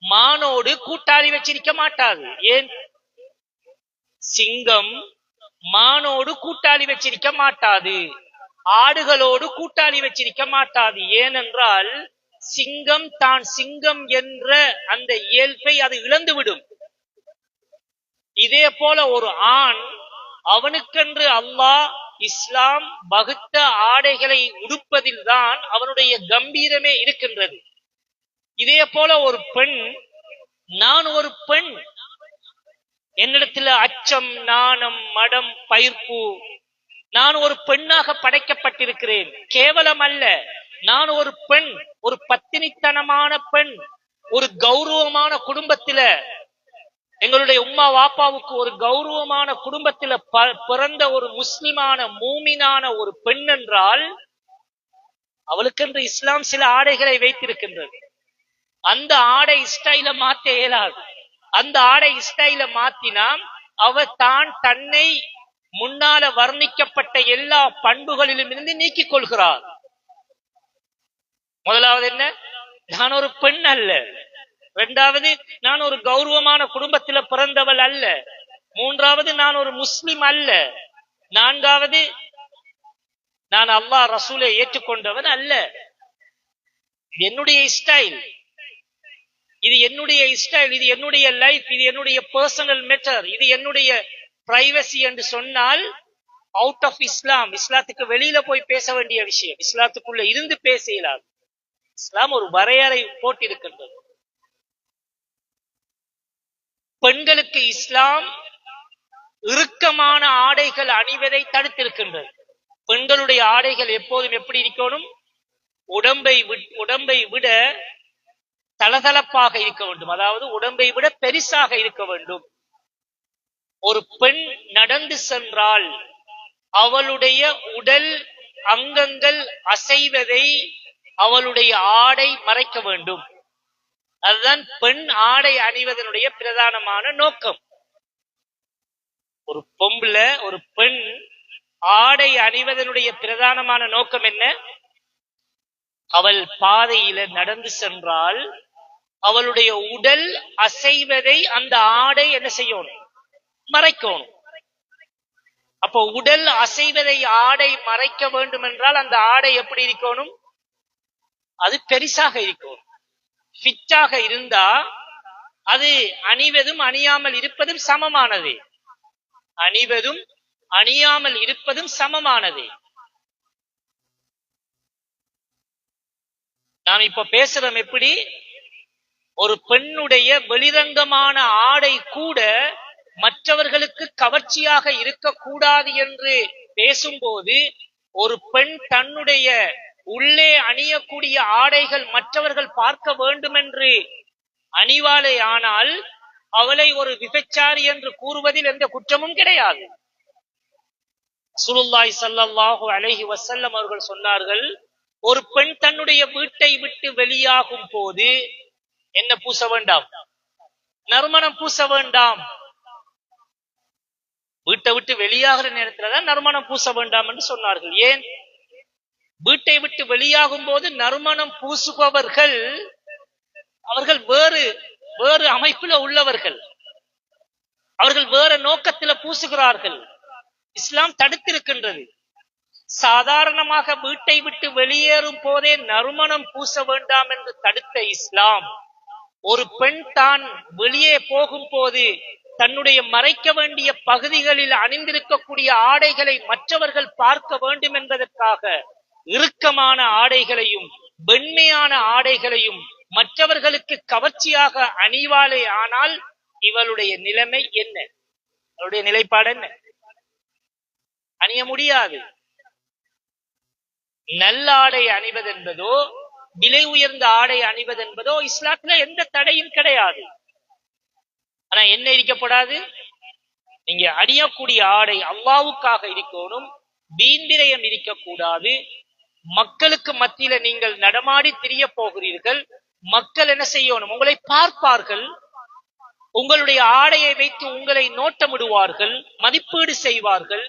மானோடு கூட்டாளி வச்சிருக்க மாட்டாது. ஏன்? சிங்கம் மானோடு கூட்டாளி வச்சிருக்க மாட்டாது, ஆடுகளோடு கூட்டாளி வச்சிருக்க மாட்டாது. ஏனென்றால் சிங்கம் தான் சிங்கம் என்ற அந்த இயல்பை அது இழந்துவிடும். இதே போல ஒரு ஆண் அவனுக்கென்று அல்லாஹ் இஸ்லாம் வகுத்த ஆடைகளை உடுப்பதில் தான் அவனுடைய கம்பீரமே இருக்கின்றது. இதே போல ஒரு பெண், நான் ஒரு பெண், என்னிடத்துல அச்சம், நாணம், மடம், பயிர்ப்பு, நான் ஒரு பெண்ணாக படைக்கப்பட்டிருக்கிறேன், கேவலம் அல்ல. நான் ஒரு பெண், ஒரு பத்தினித்தனமான பெண், ஒரு கௌரவமான குடும்பத்தில, எங்களுடைய உம்மா வாப்பாவுக்கு ஒரு கௌரவமான குடும்பத்தில பிறந்த ஒரு முஸ்லிமான மூமினான ஒரு பெண் என்றால் அவளுக்கென்று இஸ்லாம் சில ஆடைகளை வைத்திருக்கின்றது. அந்த ஆடை ஸ்டைல மாத்த இயலாது. அந்த ஆடை ஸ்டைல மாத்தினா அவ தான் தன்னை முன்னால வர்ணிக்கப்பட்ட எல்லா பண்புகளிலும் இருந்து நீக்கிக் கொள்கிறார். முதலாவது என்ன? நான் ஒரு பெண் அல்ல. இரண்டாவது, நான் ஒரு கௌரவமான குடும்பத்தில பிறந்தவள் அல்ல. மூன்றாவது, நான் ஒரு முஸ்லிம் அல்ல. நான்காவது, நான் அல்லாஹ் ரசூலை ஏற்றுக்கொண்டவன் அல்ல. என்னுடைய ஸ்டைல், இது என்னுடைய ஸ்டைல், இது என்னுடைய லைஃப், இது என்னுடைய பர்சனல் மேட்டர், இது என்னுடைய பிரைவசி என்று சொன்னால் அவுட் ஆஃப் இஸ்லாம், இஸ்லாத்துக்கு வெளியில போய் பேச வேண்டிய விஷயம். இஸ்லாத்துக்குள்ள இருந்து பேச இயலாது. இஸ்லாம் ஒரு வரையறை போட்டிருக்கின்றது. பெண்களுக்கு இஸ்லாம் இறுக்கமான ஆடைகள் அணிவதை தடுத்திருக்கின்றது. பெண்களுடைய ஆடைகள் எப்போதும் எப்படி இருக்கணும்? உடம்பை விட தளதளப்பாக இருக்க வேண்டும், அதாவது உடம்பை விட பெரிசாக இருக்க வேண்டும். ஒரு பெண் நடந்து சென்றால் அவளுடைய உடல் அங்கங்கள் அசைவதை அவளுடைய ஆடை மறைக்க வேண்டும். அதுதான் பெண் ஆடை அணிவதனுடைய பிரதானமான நோக்கம். ஒரு பொம்பளை, ஒரு பெண் ஆடை அணிவதனுடைய பிரதானமான நோக்கம் என்ன? அவள் பாதையில நடந்து சென்றால் அவளுடைய உடல் அசைவதை அந்த ஆடை என்ன செய்யணும்? மறைக்கணும். அப்போ உடல் அசைவதை ஆடை மறைக்க வேண்டும் என்றால் அந்த ஆடை எப்படி இருக்கணும்? அது பெரிசாக இருக்கும். ஃபிட்டாக இருந்தா அது அணிவதும் அணியாமல் இருப்பதும் சமமானது. அணிவதும் அணியாமல் இருப்பதும் சமமானது. நாம் இப்ப பேசுறோம் எப்படி, ஒரு பெண்ணுடைய வெளிரங்கமான ஆடை கூட மற்றவர்களுக்கு கவர்ச்சியாக இருக்கக்கூடாது என்று பேசும்போது, ஒரு பெண் தன்னுடைய உள்ளே அணியக்கூடிய ஆடைகள் மற்றவர்கள் பார்க்க வேண்டும் என்று அணிவாளே ஆனால் அவளை ஒரு விபச்சாரி என்று கூறுவதில் எந்த குற்றமும் கிடையாது. ரசூலுல்லாஹி ஸல்லல்லாஹு அலைஹி வஸல்லம் அவர்கள் சொன்னார்கள், ஒரு பெண் தன்னுடைய வீட்டை விட்டு வெளியாகும் போது என்ன பூச வேண்டாம்? நறுமணம் பூச வேண்டாம். வீட்டை விட்டு வெளியாகிற நேரத்துலதான் நறுமணம் பூச வேண்டாம் என்று சொன்னார்கள். ஏன்? வீட்டை விட்டு வெளியாகும் போது நறுமணம் பூசுபவர்கள் அவர்கள் வேறு அமைப்புல உள்ளவர்கள், அவர்கள் வேற நோக்கத்துல பூசுகிறார்கள். இஸ்லாம் தடுத்திருக்கின்றது. சாதாரணமாக வீட்டை விட்டு வெளியேறும் போதே நறுமணம் பூச வேண்டாம் என்று தடுத்த இஸ்லாம், ஒரு பெண் தான் வெளியே போகும் போது தன்னுடைய மறைக்க வேண்டிய பகுதிகளில் அணிந்திருக்கக்கூடிய ஆடைகளை மற்றவர்கள் பார்க்க வேண்டும் என்பதற்காக இறுக்கமான ஆடைகளையும் வெண்மையான ஆடைகளையும் மற்றவர்களுக்கு கவர்ச்சியாக அணிவாளே ஆனால் இவளுடைய நிலைமை என்ன? அவளுடைய நிலைப்பாடு என்ன? அணிய முடியாது. நல்ல ஆடை அணிவதென்பதோ விலை உயர்ந்த ஆடை அணிவதென்பதோ இஸ்லாத்துல எந்த தடையும் கிடையாது. ஆனா என்ன இருக்கப்படாது? நீங்க அணியக்கூடிய ஆடை அல்லாஹ்வுக்காக இருக்கணும், வீண்விரயம் இருக்கக்கூடாது. மக்களுக்கு மத்தியில நீங்கள் நடமாடி திரிய போகிறீர்கள், மக்கள் என்ன செய்யணும்? உங்களை பார்ப்பார்கள், உங்களுடைய ஆடையை வைத்து உங்களை நோட்டமிடுவார்கள், மதிப்பீடு செய்வார்கள்.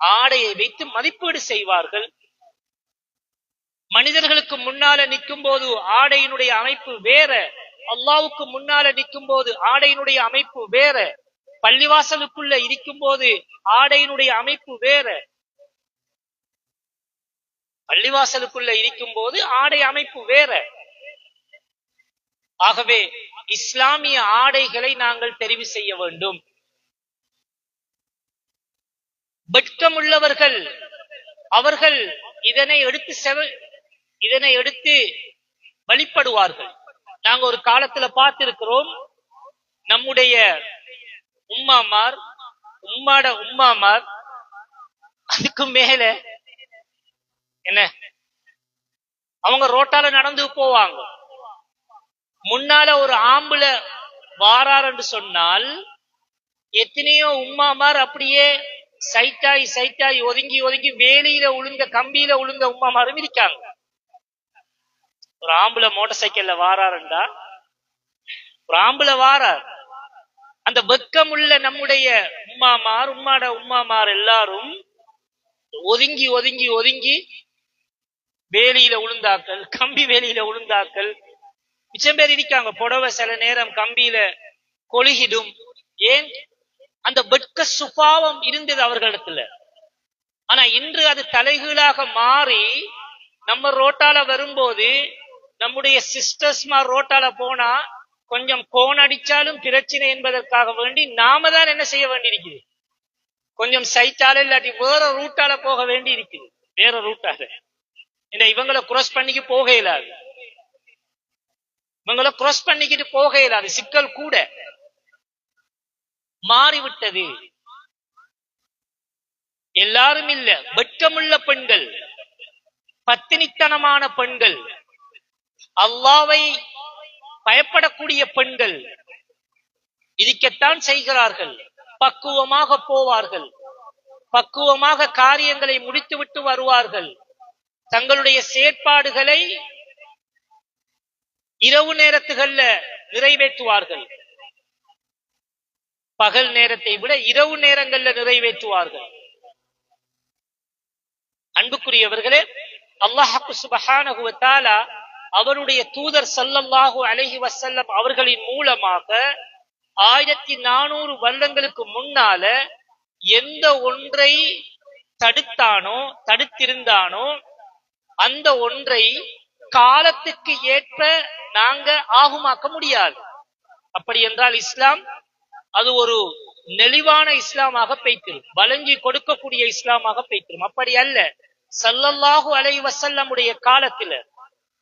ஆடையை வைத்து மதிப்பீடு செய்வார்கள். மனிதர்களுக்கு முன்னால நிற்கும் போது ஆடையினுடைய அமைப்பு வேற, அல்லாஹ்வுக்கு முன்னால நிற்கும் போது ஆடையினுடைய அமைப்பு வேற, பள்ளிவாசலுக்குள்ள இருக்கும் போது ஆடையினுடைய அமைப்பு வேற. பள்ளிவாசலுக்குள்ள இருக்கும் போது ஆடை அமைப்பு வேற. ஆகவே இஸ்லாமிய ஆடைகளை நாங்கள் தெரிவு செய்ய வேண்டும். வெட்கமுள்ளவர்கள் அவர்கள் இதனை எடுத்து வழிபடுவார்கள். நாங்க ஒரு காலத்துல பார்த்திருக்கிறோம், நம்முடைய உம்மாமார் அதுக்கு மேல என்ன, அவங்க ரோட்டால நடந்து போவாங்க. முன்னால ஒரு ஆம்புல வாரார் என்று சொன்னால் எத்தனையோ உம்மாமார் அப்படியே சைட்டாய் ஒதுங்கி வேலியில உளுந்த கம்பியில உளுந்த உம்மாமாரும் இருக்காங்க. ஒரு ஆம்புல மோட்டார் சைக்கிள்ல வாராருண்டா, ஒரு ஆம்புல வாரார், அந்த வெக்கம் உள்ள நம்முடைய உம்மாமார் எல்லாரும் ஒதுங்கி வேலியில உளுந்தாக்கள், கம்பி வேலியில உளுந்தாக்கள் மிச்சம் பேர் இருக்காங்க. புடவை சில நேரம் கம்பியில கொழுகிடும். ஏன்? அந்த வெட்க சுபாவம் இருந்தது அவர்களிடத்துல. ஆனா இன்று அது தலைகீழாக மாறி நம்ம ரோட்டால வரும்போது, நம்முடைய சிஸ்டர்ஸ்மார் ரோட்டால போனா கொஞ்சம் கோன் அடிச்சாலும் பிரச்சனை என்பதற்காக வேண்டி நாம தான் என்ன செய்ய வேண்டி இருக்குது? கொஞ்சம் சைட்டால இல்லாட்டி வேற ரூட்டால போக வேண்டி இருக்குது. வேற ரூட்டால இவங்களை கிராஸ் பண்ணிக்கு போக இயலாது. இவங்களை கிராஸ் பண்ணிக்கிட்டு போக இயலாது. சிக்கல் கூட மாறிவிட்டது. எல்லாரும் இல்ல, வெட்கமுள்ள பெண்கள், பத்தினித்தனமான பெண்கள், அல்லாஹ்வை பயப்படக்கூடிய பெண்கள் இருக்கத்தான் செய்கிறார்கள். பக்குவமாக போவார்கள், பக்குவமாக காரியங்களை முடித்துவிட்டு வருவார்கள். தங்களுடைய செயற்பாடுகளை இரவு நேரத்துகள்ல நிறைவேற்றுவார்கள். பகல் நேரத்தை விட இரவு நேரங்கள்ல நிறைவேற்றுவார்கள். அன்புக்குரியவர்களே, அல்லாஹ் சுப்ஹானஹு வ தஆலா அவருடைய தூதர் ஸல்லல்லாஹு அலைஹி வஸல்லம் அவர்களின் மூலமாக 1400 வருடங்களுக்கு முன்னால எந்த ஒன்றை தடுத்திருந்தானோ அந்த ஒன்றை காலத்துக்கு ஏற்ப நாங்க ஆகுமாக்க முடியாது. அப்படி என்றால் இஸ்லாம் அது ஒரு நெளிவான இஸ்லாமாக பெய்திரும், வழங்கி கொடுக்கக்கூடிய இஸ்லாமாக பெய்திரும். அப்படி அல்ல. ஸல்லல்லாஹு அலைஹி வஸல்லம் உடைய காலத்துல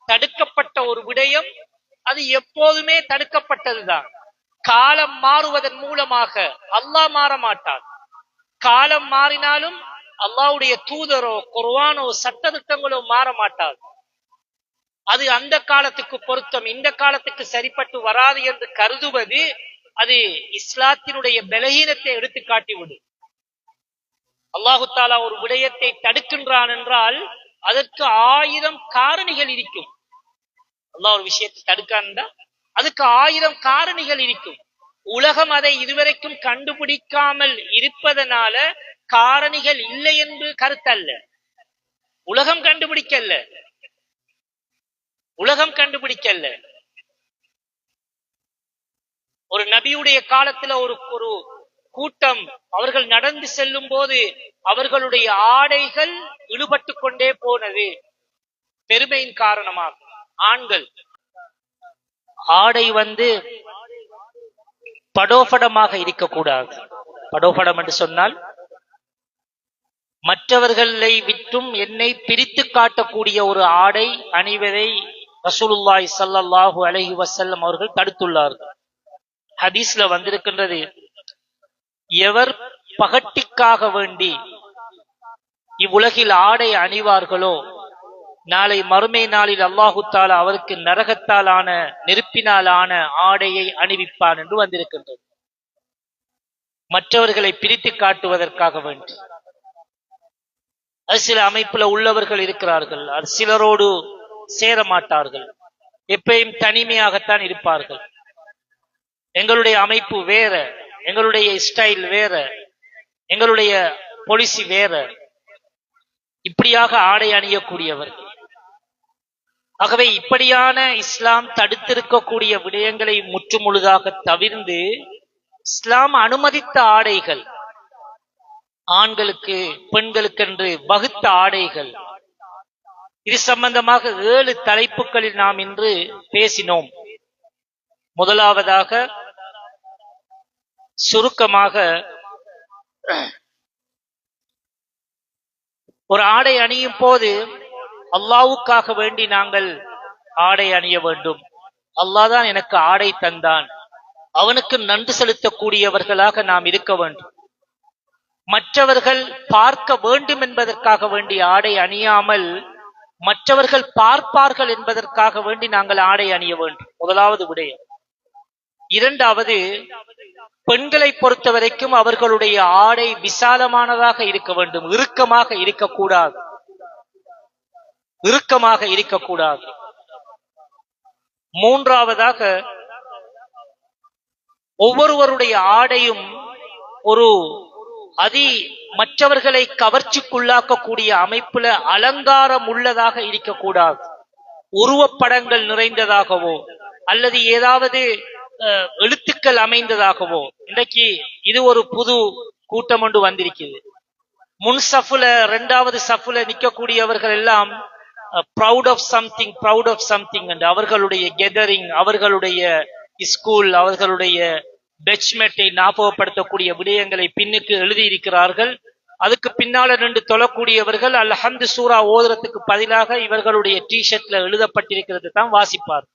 தடுக்கப்பட்ட ஒரு விடயம், அது எப்போதுமே தடுக்கப்பட்டதுதான். காலம் மாறுவதன் மூலமாக அல்லாஹ் மாற மாட்டான். காலம் மாறினாலும் அல்லாஹ்வுடைய தூதரோ குர்ஆனோ சட்டதிட்டங்களோ மாற மாட்டாது. அது அந்த காலத்துக்கு பொருத்தம், இந்த காலத்துக்கு சரிப்பட்டு வராது என்று கருதுவது அது இஸ்லாத்தினுடைய பலகீனத்தை எடுத்து காட்டிவிடும். அல்லாஹு தாலா ஒரு விடயத்தை தடுக்கின்றான் என்றால் அதற்கு 1000 காரணிகள் இருக்கும். அல்லாஹ் ஒரு விஷயத்தை தடுக்கான்டா அதுக்கு 1000 காரணிகள் இருக்கும். உலகம் அதை இதுவரைக்கும் கண்டுபிடிக்காமல் இருப்பதனால காரணிகள் இல்லை என்று கருத்தல்ல. உலகம் கண்டுபிடிக்கல்ல. ஒரு நபியுடைய காலத்துல ஒரு கூட்டம் அவர்கள் நடந்து செல்லும் போது அவர்களுடைய ஆடைகள் இழுபட்டு கொண்டே போனது. பெருமையின் காரணமாக ஆண்கள் ஆடை படோபடமாக இருக்கக்கூடாது. படோபடம் என்று சொன்னால் மற்றவர்களை விட்டும் என்னை பிரித்து காட்டக்கூடிய ஒரு ஆடை அணிவதை ரசூலுல்லாஹி ஸல்லல்லாஹு அலைஹி வஸல்லம் அவர்கள் தடுத்துள்ளார்கள். ஹதீஸ்ல வந்திருக்கின்றது, எவர் பகட்டிக்காக வேண்டி இவ்வுலகில் ஆடை அணிவார்களோ நாளை மறுமை நாளில் அல்லாஹு தாலா அவருக்கு நரகத்தாலான நெருப்பினாலான ஆடையை அணிவிப்பான் என்று வந்திருக்கின்றது. மற்றவர்களை பிரித்து காட்டுவதற்காக வேண்டி. அது சில அமைப்புல உள்ளவர்கள் இருக்கிறார்கள், அது சிலரோடு சேர மாட்டார்கள், எப்பயும் தனிமையாகத்தான் இருப்பார்கள். எங்களுடைய அமைப்பு வேற, எங்களுடைய ஸ்டைல் வேற, எங்களுடைய பாலிசி வேற, இப்படியாக ஆடை அணியக்கூடியவர்கள். ஆகவே இப்படியான இஸ்லாம் தடுத்திருக்கக்கூடிய விடயங்களை முற்றுமுழுதாக தவிர்ந்து இஸ்லாம் அனுமதித்த ஆடைகள், ஆண்களுக்கு பெண்களுக்கென்று வகுத்த ஆடைகள், இது சம்பந்தமாக 7 தலைப்புகளில் நாம் இன்று பேசினோம். முதலாவதாக சுருக்கமாக ஒரு ஆடை அணியும் போது அல்லாஹ்வுக்காக வேண்டி நாங்கள் ஆடை அணிய வேண்டும். அல்லாஹ் தான் எனக்கு ஆடை தந்தான், அவனுக்கு நன்றி செலுத்தக்கூடியவர்களாக நாம் இருக்க வேண்டும். மற்றவர்கள் பார்க்க வேண்டும் என்பதற்காக வேண்டி ஆடை அணியாமல் மற்றவர்கள் பார்ப்பார்கள் என்பதற்காக வேண்டி நாங்கள் ஆடை அணிய வேண்டும். முதலாவது விடயம். இரண்டாவது, பெண்களை பொறுத்த வரைக்கும் அவர்களுடைய ஆடை விசாலமானதாக இருக்க வேண்டும், இறுக்கமாக இருக்கக்கூடாது. மூன்றாவதாக, ஒவ்வொருவருடைய ஆடையும் ஒரு மற்றவர்களை கவர்ச்சிக்குள்ளாக்கக்கூடிய அமைப்புல அலங்காரம் உள்ளதாக இருக்கக்கூடாது. உருவப்படங்கள் நிறைந்ததாகவோ அல்லது ஏதாவது எழுத்துக்கள் அமைந்ததாகவோ. இன்றைக்கு இது ஒரு புது கூட்டம் ஒன்று வந்திருக்கிறது. முன் சஃப்ல 2வது சஃப்ல நிற்கக்கூடியவர்கள் எல்லாம் ப்ரௌட் ஆஃப் சம்திங் என்று அவர்களுடைய கெதரிங், அவர்களுடைய ஸ்கூல், அவர்களுடைய பெச்மெட்டை ஞாபகப்படுத்தக்கூடிய விடயங்களை பின்னுக்கு எழுதியிருக்கிறார்கள். அதுக்கு பின்னால 2 தொழக்கூடியவர்கள் அல்ஹம்து சூரா ஓதுறதுக்கு பதிலாக இவர்களுடைய டி-ஷர்ட்ல எழுதப்பட்டிருக்கிறது தான் வாசிப்பார்.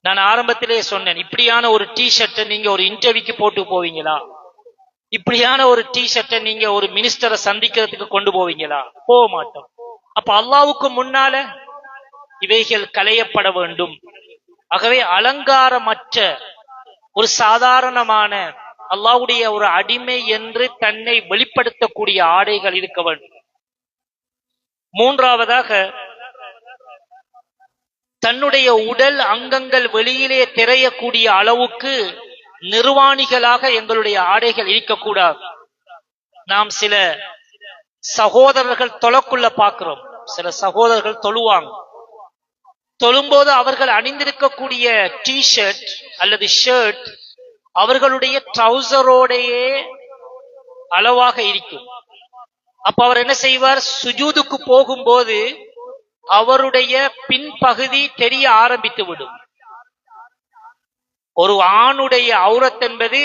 நான் ஆரம்பத்திலே சொன்னேன், இப்படியான ஒரு டி-ஷர்ட்டை நீங்க ஒரு இன்டர்வியூக்கு போட்டு போவீங்களா? இப்படியான ஒரு டி-ஷர்ட்டை நீங்க ஒரு மினிஸ்டரை சந்திக்கிறதுக்கு கொண்டு போவீங்களா? போக மாட்டோம். அப்ப அல்லாஹ்வுக்கு முன்னால இவைகள் களையப்பட வேண்டும். ஆகவே அலங்காரமற்ற ஒரு சாதாரணமான அல்லாஹ்வுடைய ஒரு அடிமை என்று தன்னை வெளிப்படுத்தக்கூடிய ஆடைகள் இருக்க வேண்டும். மூன்றாவதாக, தன்னுடைய உடல் அங்கங்கள் வெளியிலே திரையக்கூடிய அளவுக்கு நிர்வாணிகளாக எங்களுடைய ஆடைகள் இருக்கக்கூடாது. நாம் சில சகோதரர்கள் தொழக்குள்ள பார்க்கிறோம். சில சகோதரர்கள் தொழுவாங்க. தொழும்போது அவர்கள் அணிந்திருக்கக்கூடிய டி-ஷர்ட் அல்லது ஷர்ட் அவர்களுடைய ட்ரௌசரோடையே அளவாக இருக்கும். அப்ப அவர் என்ன செய்வார்? சுஜூதுக்கு போகும்போது அவருடைய பின்பகுதி தெரிய ஆரம்பித்து விடும். ஒரு ஆணுடைய ஔரத் என்பது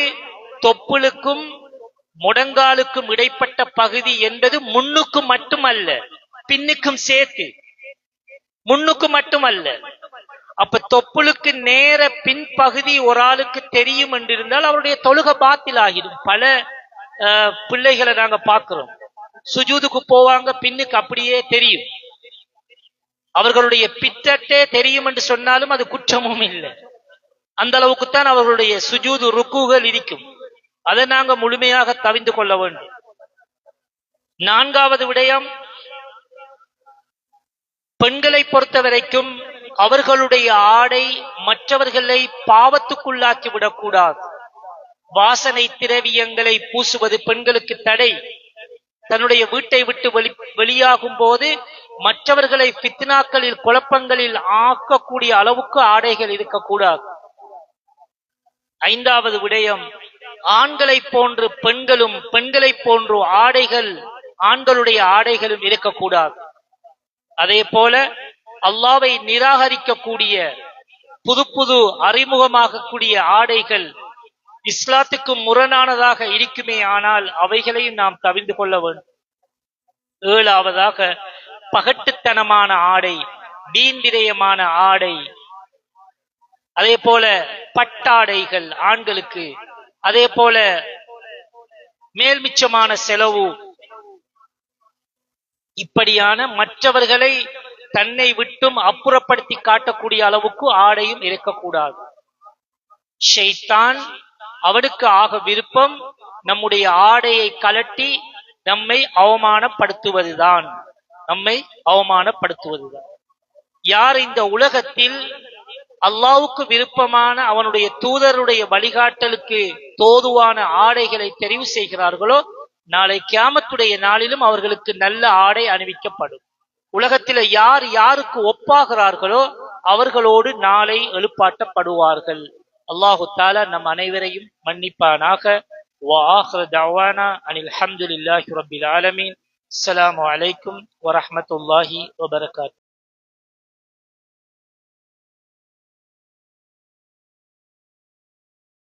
தொப்புளுக்கும் முடங்காலுக்கும் இடைப்பட்ட பகுதி என்பது முன்னுக்கும் மட்டுமல்ல, பின்னுக்கும் சேர்த்து. முன்னுக்கு மட்டுமல்ல. அப்ப தொப்புளுக்கு நேர பின்பகுதி ஒரு ஆளுக்கு தெரியும் என்றிருந்தால் அவருடைய தொழுகை பாத்தில் ஆகிடும். பல பிள்ளைகளை நாங்க பார்க்கிறோம், சுஜூதுக்கு போவாங்க, பின்னுக்கு அப்படியே தெரியும். அவர்களுடைய பித்தட்டே தெரியும் என்று சொன்னாலும் அது குற்றமும் இல்லை. அந்த அளவுக்குத்தான் அவர்களுடைய சுஜூது ருக்குகள் இருக்கும். அதை நாங்க முழுமையாக தவிந்து கொள்ள வேண்டும். நான்காவது விடயம், பெண்களை பொறுத்த வரைக்கும் அவர்களுடைய ஆடை மற்றவர்களை பாவத்துக்குள்ளாக்கி விடக்கூடாது. வாசனை திரவியங்களை பூசுவது பெண்களுக்கு தடை. தன்னுடைய வீட்டை விட்டு வெளியாகும் போது மற்றவர்களை ஃபித்னாக்களில் குழப்பங்களில் ஆக்கக்கூடிய அளவுக்கு ஆடைகள் இருக்கக்கூடாது. ஐந்தாவது விடயம், ஆண்களை போன்று பெண்களும் பெண்களை போன்று ஆடைகள் ஆண்களுடைய ஆடைகளும் இருக்கக்கூடாது. அதே போல அல்லாஹ்வை நிராகரிக்கக்கூடிய புது புது அறிமுகமாகக்கூடிய ஆடைகள் இஸ்லாத்துக்கு முரணானதாக இருக்குமே, ஆனால் அவைகளையும் நாம் தவிர்த்து கொள்ள வேண்டும். ஏழாவதாக பகட்டுத்தனமான ஆடை, வீண்விரயமான ஆடை, அதே போல பட்டாடைகள் ஆண்களுக்கு, அதே போல மேல்மிச்சமான செலவு, இப்படியான மற்றவர்களை தன்னை விட்டும் அப்புறப்படுத்தி காட்டக்கூடிய அளவுக்கு ஆடையும் இருக்கக்கூடாது. ஷைத்தான் அவனுக்கு ஆக விருப்பம் நம்முடைய ஆடையை கலட்டி நம்மை அவமானப்படுத்துவதுதான். யார் இந்த உலகத்தில் அல்லாஹ்வுக்கு விருப்பமான அவனுடைய தூதருடைய வழிகாட்டலுக்கு தோதுவான ஆடைகளை தெரிவு செய்கிறார்களோ, நாளை கியாமத்துடைய நாளிலும் அவர்களுக்கு நல்ல ஆடை அணிவிக்கப்படும். உலகத்தில் யார் யாருக்கு ஒப்பாகிறார்களோ அவர்களோடு நாளை எழுப்பாட்டப்படுவார்கள். அல்லாஹு தஆலா நம் அனைவரையும் மன்னிப்பானாக. وآخر دعوانا أن الحمد لله رب العالمين. السلام عليكم ورحمة الله وبركاته.